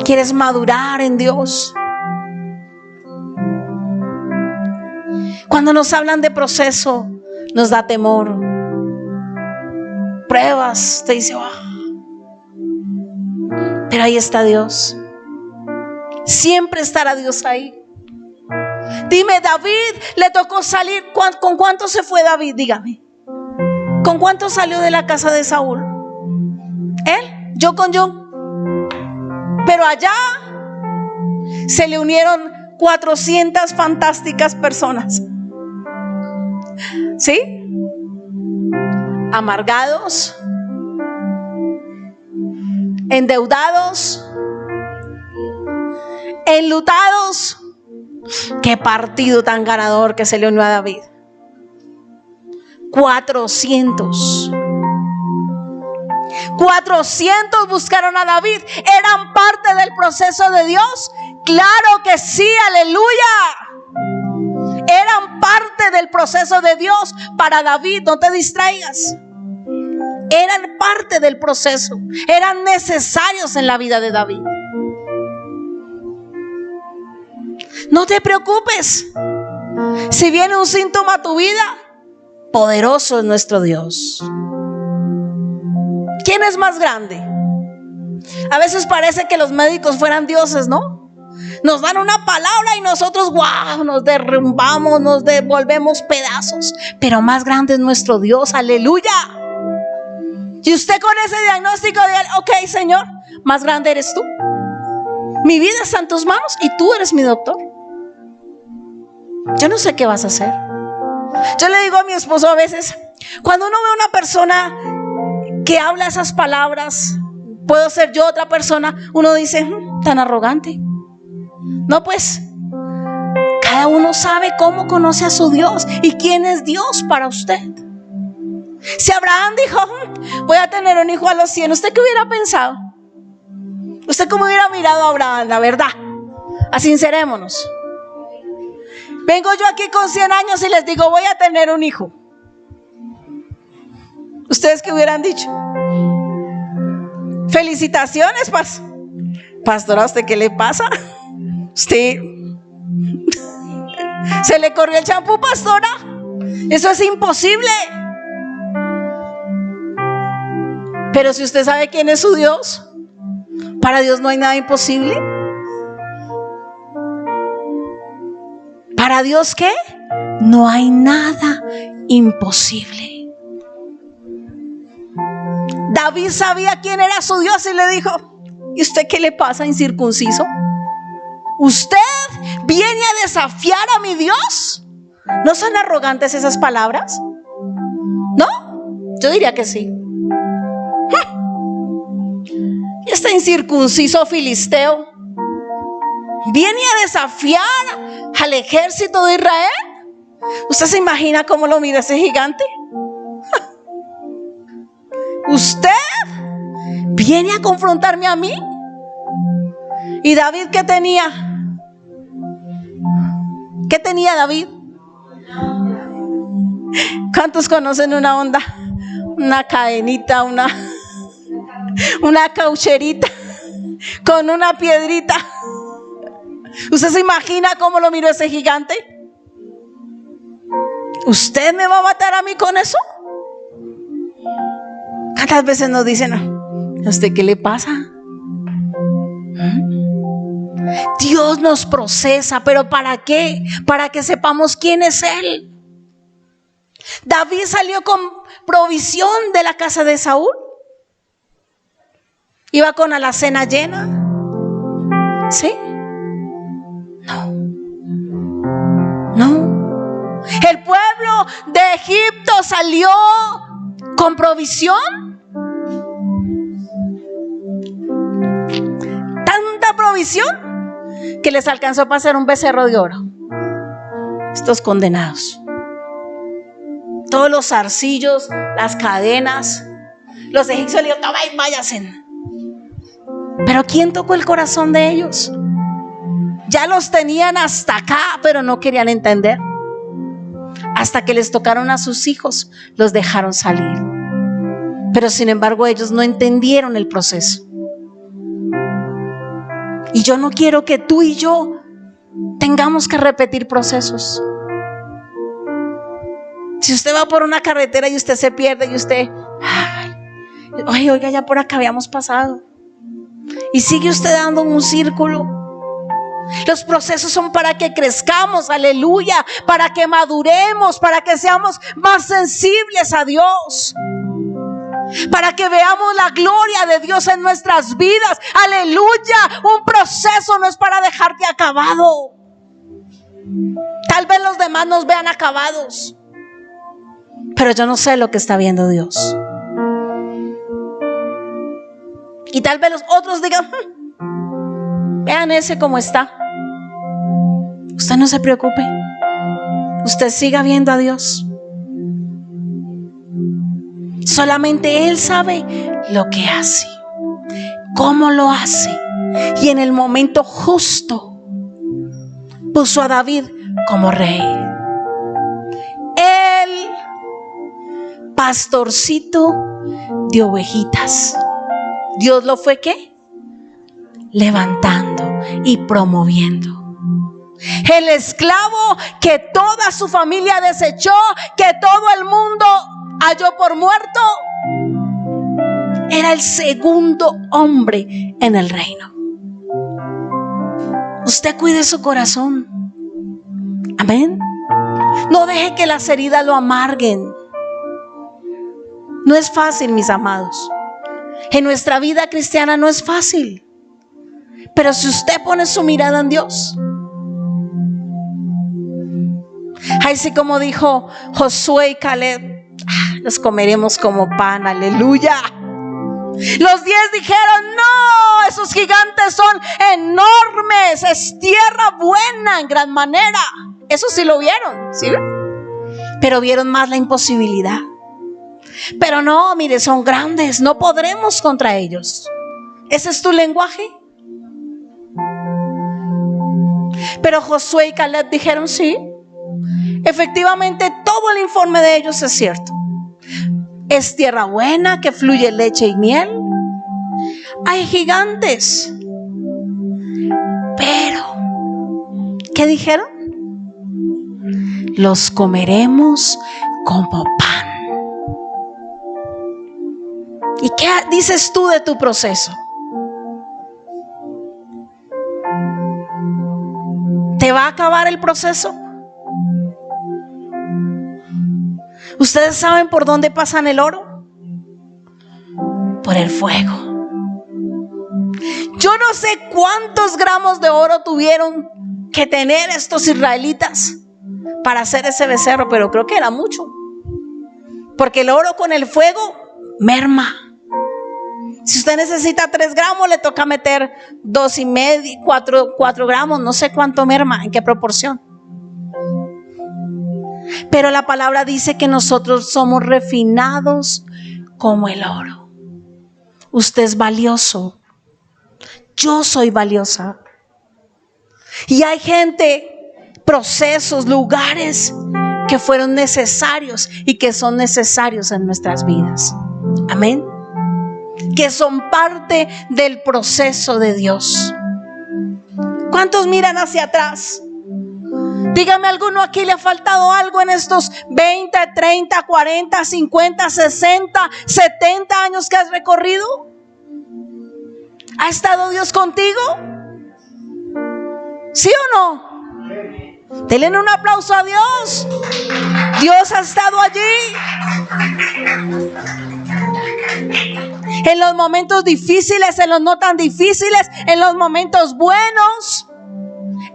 ¿Quieres madurar en Dios? Cuando nos hablan de proceso, nos da temor. Pruebas, te dice, pero ahí está Dios. Siempre estará Dios ahí. Dime, David le tocó salir. ¿Con cuánto se fue David? Dígame. ¿Con cuánto salió de la casa de Saúl? Él, yo. Pero allá se le unieron 400 fantásticas personas. ¿Sí? Amargados, endeudados, enlutados. Qué partido tan ganador que se le unió a David. 400 buscaron a David. ¿Eran parte del proceso de Dios? Claro que sí, aleluya. Eran parte del proceso de Dios para David. No te distraigas. Eran parte del proceso. Eran necesarios en la vida de David. No te preocupes. Si viene un síntoma a tu vida, poderoso es nuestro Dios. ¿Quién es más grande? A veces parece que los médicos fueran dioses, ¿no? Nos dan una palabra y nosotros, wow, nos derrumbamos, nos devolvemos pedazos. Pero más grande es nuestro Dios, aleluya. Y usted con ese diagnóstico de, ok, Señor, más grande eres tú. Mi vida está en tus manos y tú eres mi doctor. Yo no sé qué vas a hacer. Yo le digo a mi esposo a veces, cuando uno ve a una persona que habla esas palabras, puedo ser yo otra persona, uno dice, tan arrogante. No, pues, cada uno sabe cómo conoce a su Dios y quién es Dios para usted. Si Abraham dijo, voy a tener un hijo a los 100, ¿usted qué hubiera pensado? ¿Usted cómo hubiera mirado a Abraham? La verdad, asincerémonos. Vengo yo aquí con 100 años y les digo, voy a tener un hijo. ¿Ustedes qué hubieran dicho? Felicitaciones, pastora, ¿a usted qué le pasa? Usted se le corrió el champú, pastora. Eso es imposible. Pero si usted sabe quién es su Dios, para Dios no hay nada imposible. ¿Para Dios qué? No hay nada imposible. David sabía quién era su Dios y le dijo, ¿y usted qué le pasa, incircunciso? ¿Usted viene a desafiar a mi Dios? ¿No son arrogantes esas palabras? ¿No? Yo diría que sí. ¿Y este incircunciso filisteo viene a desafiar al ejército de Israel? ¿Usted se imagina cómo lo mira ese gigante? ¿Usted viene a confrontarme a mí? ¿Y David qué tenía? ¿Qué tenía David? ¿Cuántos conocen una onda? Una cadenita, una caucherita con una piedrita. ¿Usted se imagina cómo lo miró ese gigante? ¿Usted me va a matar a mí con eso? ¿Cuántas veces nos dicen, ¿a usted qué le pasa? Dios nos procesa, pero ¿para qué? Para que sepamos quién es Él. David salió con provisión de la casa de Saúl. Iba con la alacena llena. ¿Sí? No. El pueblo de Egipto salió con provisión. Tanta provisión que les alcanzó para hacer un becerro de oro. Estos condenados. todos los zarcillos, las cadenas. Los egipcios le dijeron: toma y váyanse. Pero ¿quién tocó el corazón de ellos? Ya los tenían hasta acá, pero no querían entender. Hasta que les tocaron a sus hijos, los dejaron salir. Pero sin embargo ellos no entendieron el proceso. Y yo no quiero que tú y yo tengamos que repetir procesos. Si usted va por una carretera y usted se pierde y usted, ay, oiga, ya por acá habíamos pasado, y sigue usted dando un círculo. Los procesos son para que crezcamos, aleluya, para que maduremos, para que seamos más sensibles a Dios, para que veamos la gloria de Dios en nuestras vidas, aleluya. Un proceso no es para dejarte acabado. Tal vez los demás nos vean acabados, pero yo no sé lo que está viendo Dios. Y tal vez los otros digan: vean ese como está. Usted no se preocupe, usted siga viendo a Dios. Solamente Él sabe lo que hace, cómo lo hace. Y en el momento justo puso a David como rey. El pastorcito de ovejitas, Dios lo fue ¿qué? Levantando y promoviendo. El esclavo que toda su familia desechó, que todo el mundo halló por muerto, era el segundo hombre en el reino. Usted cuide su corazón. Amén. No deje que las heridas lo amarguen. No es fácil, mis amados. En nuestra vida cristiana no es fácil. Pero si usted pone su mirada en Dios, así como dijo Josué y Caleb, los comeremos como pan, aleluya. Los 10 dijeron: no, esos gigantes son enormes, es tierra buena en gran manera. Eso sí lo vieron, ¿sí? Pero vieron más la imposibilidad. Pero no, mire, son grandes, no podremos contra ellos. ¿Ese es tu lenguaje? Pero Josué y Caleb dijeron: sí, efectivamente todo el informe de ellos es cierto. Es tierra buena que fluye leche y miel. Hay gigantes. Pero, ¿qué dijeron? Los comeremos como pan. ¿Y qué dices tú de tu proceso? ¿Te va a acabar el proceso? ¿Ustedes saben por dónde pasan el oro? Por el fuego. Yo no sé cuántos gramos de oro tuvieron que tener estos israelitas para hacer ese becerro, pero creo que era mucho. Porque el oro con el fuego merma. Si usted necesita 3 gramos, le toca meter 2,5, 4 gramos, no sé cuánto merma, en qué proporción. Pero la palabra dice que nosotros somos refinados como el oro. Usted es valioso. Yo soy valiosa. Y hay gente, procesos, lugares que fueron necesarios y que son necesarios en nuestras vidas. Amén. Que son parte del proceso de Dios. ¿Cuántos miran hacia atrás? Dígame, ¿alguno aquí le ha faltado algo en estos 20, 30, 40, 50, 60, 70 años que has recorrido? ¿Ha estado Dios contigo? ¿Sí o no? Denle un aplauso a Dios. Dios ha estado allí. En los momentos difíciles, en los no tan difíciles, en los momentos buenos,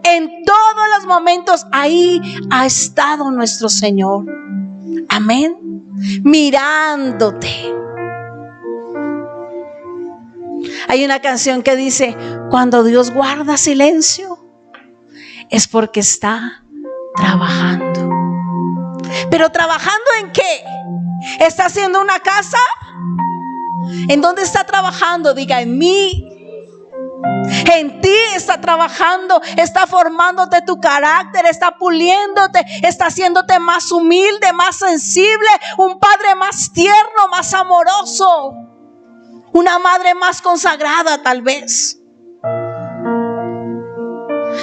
en todos los momentos, ahí ha estado nuestro Señor. Amén. Mirándote. Hay una canción que dice: cuando Dios guarda silencio, es porque está trabajando. Pero ¿trabajando en qué? ¿Está haciendo una casa? ¿En dónde está trabajando? Diga, en mí. En ti está trabajando, está formándote tu carácter, está puliéndote, está haciéndote más humilde, más sensible, un padre más tierno, más amoroso, una madre más consagrada tal vez.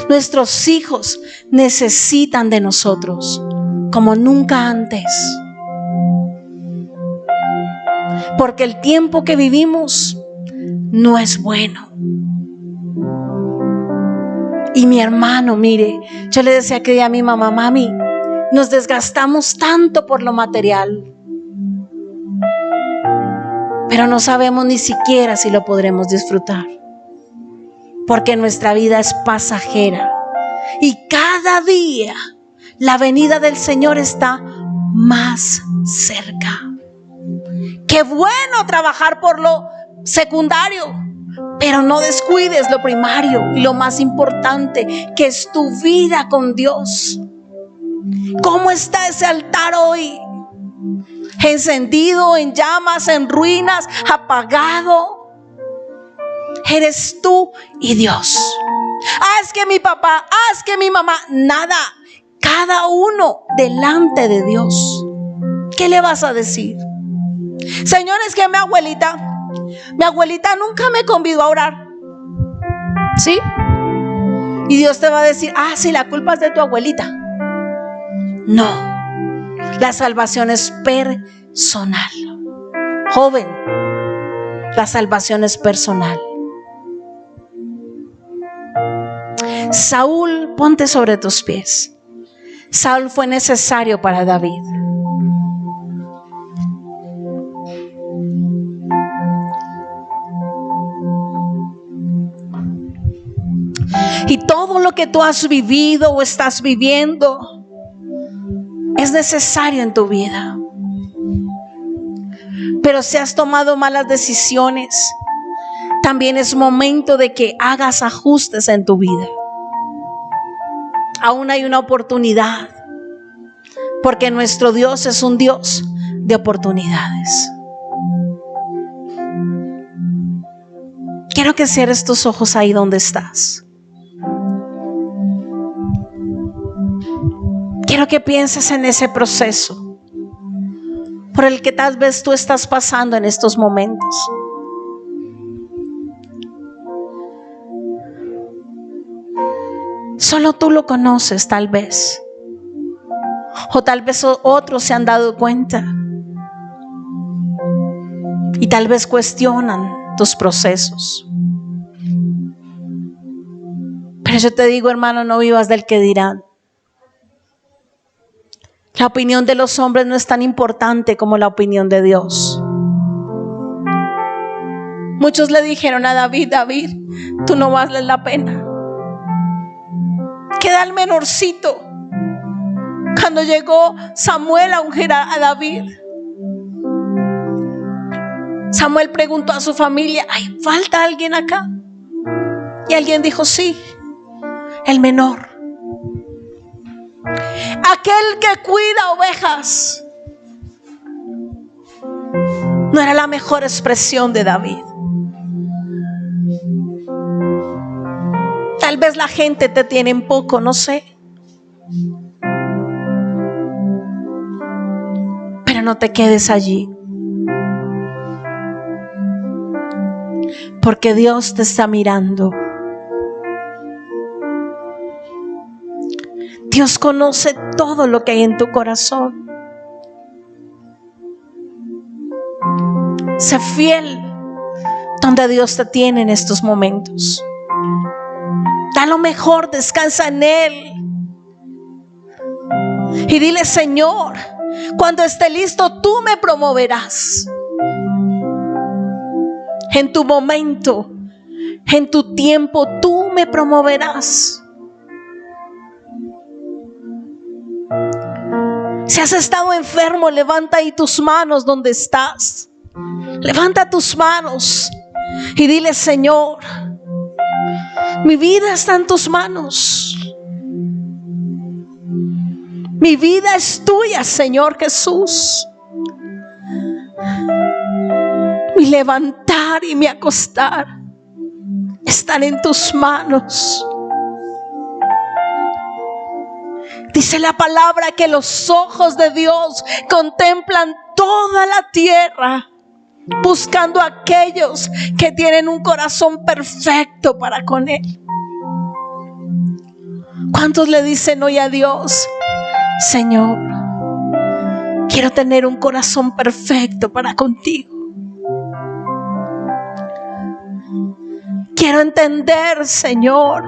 Nuestros hijos necesitan de nosotros como nunca antes. Porque el tiempo que vivimos no es bueno. Y mi hermano, mire, yo le decía que día a mi mamá, mami, nos desgastamos tanto por lo material, pero no sabemos ni siquiera si lo podremos disfrutar. Porque nuestra vida es pasajera. Y cada día la venida del Señor está más cerca. Qué bueno trabajar por lo secundario, pero no descuides lo primario y lo más importante, que es tu vida con Dios. ¿Cómo está ese altar hoy? ¿Encendido, en llamas, en ruinas, apagado? Eres tú y Dios. Es que mi papá, es que mi mamá. Nada, cada uno delante de Dios. ¿Qué le vas a decir? Señor, es que mi abuelita nunca me convidó a orar. ¿Sí? Y Dios te va a decir, sí, la culpa es de tu abuelita. No, la salvación es personal. Joven, la salvación es personal. Saúl, ponte sobre tus pies. Saúl fue necesario para David. Y todo lo que tú has vivido o estás viviendo es necesario en tu vida. Pero si has tomado malas decisiones, también es momento de que hagas ajustes en tu vida. Aún hay una oportunidad, porque nuestro Dios es un Dios de oportunidades. Quiero que cierres tus ojos ahí donde estás. Quiero que pienses en ese proceso por el que tal vez tú estás pasando en estos momentos. Solo tú lo conoces, tal vez. O tal vez otros se han dado cuenta. Y tal vez cuestionan tus procesos. Pero yo te digo, hermano, no vivas del que dirán. La opinión de los hombres no es tan importante como la opinión de Dios. Muchos le dijeron a David, tú no vales la pena. Queda el menorcito. Cuando llegó Samuel a ungir a David, Samuel preguntó a su familia, ¿falta alguien acá? Y alguien dijo, sí, el menor. Aquel que cuida ovejas. No era la mejor expresión de David. Tal vez la gente te tiene en poco, no sé. Pero no te quedes allí. Porque Dios te está mirando. Dios conoce todo lo que hay en tu corazón. Sé fiel donde Dios te tiene en estos momentos. Da lo mejor, descansa en Él. Y dile, Señor, cuando esté listo, tú me promoverás. En tu momento, en tu tiempo, tú me promoverás. Si has estado enfermo, levanta ahí tus manos donde estás. Levanta tus manos y dile, Señor, mi vida está en tus manos. Mi vida es tuya, Señor Jesús. Mi levantar y mi acostar están en tus manos. Dice la palabra que los ojos de Dios contemplan toda la tierra, buscando a aquellos que tienen un corazón perfecto para con Él. ¿Cuántos le dicen hoy a Dios: Señor, quiero tener un corazón perfecto para contigo? Quiero entender, Señor.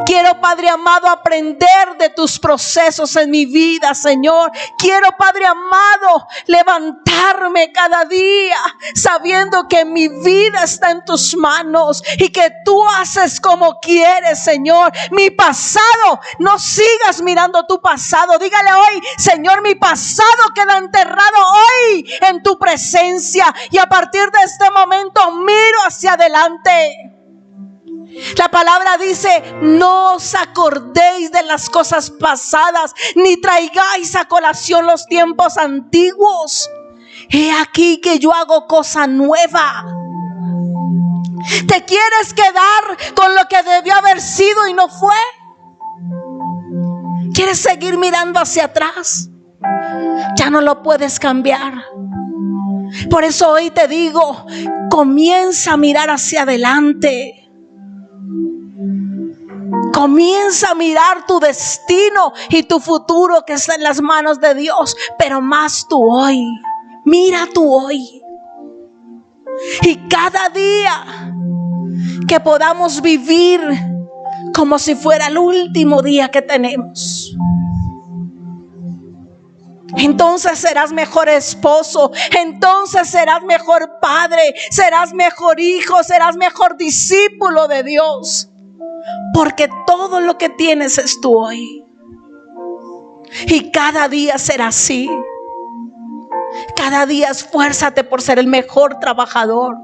Quiero, Padre amado, aprender de tus procesos en mi vida, Señor. Quiero, Padre amado, levantarme cada día sabiendo que mi vida está en tus manos y que tú haces como quieres, Señor. Mi pasado, no sigas mirando tu pasado. Dígale hoy: Señor, mi pasado queda enterrado hoy en tu presencia, y a partir de este momento miro hacia adelante. La palabra dice: no os acordéis de las cosas pasadas, ni traigáis a colación los tiempos antiguos. He aquí que yo hago cosa nueva. ¿Te quieres quedar con lo que debió haber sido y no fue? ¿Quieres seguir mirando hacia atrás? Ya no lo puedes cambiar. Por eso hoy te digo: comienza a mirar hacia adelante. Comienza a mirar tu destino y tu futuro, que está en las manos de Dios. Pero más tú hoy. Mira tú hoy. Y cada día que podamos vivir como si fuera el último día que tenemos, entonces serás mejor esposo, entonces serás mejor padre, serás mejor hijo, serás mejor discípulo de Dios. Porque todo lo que tienes es tú hoy. Y cada día será así. Cada día esfuérzate por ser el mejor trabajador,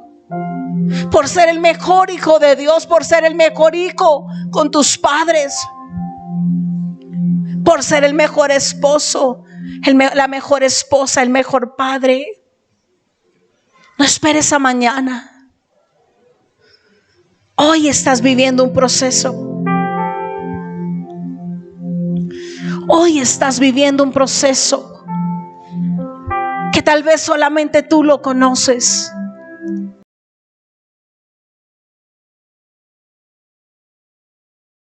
por ser el mejor hijo de Dios, por ser el mejor hijo con tus padres, por ser el mejor esposo, la mejor esposa, el mejor padre. No esperes a mañana. Hoy estás viviendo un proceso. Hoy estás viviendo un proceso que tal vez solamente tú lo conoces.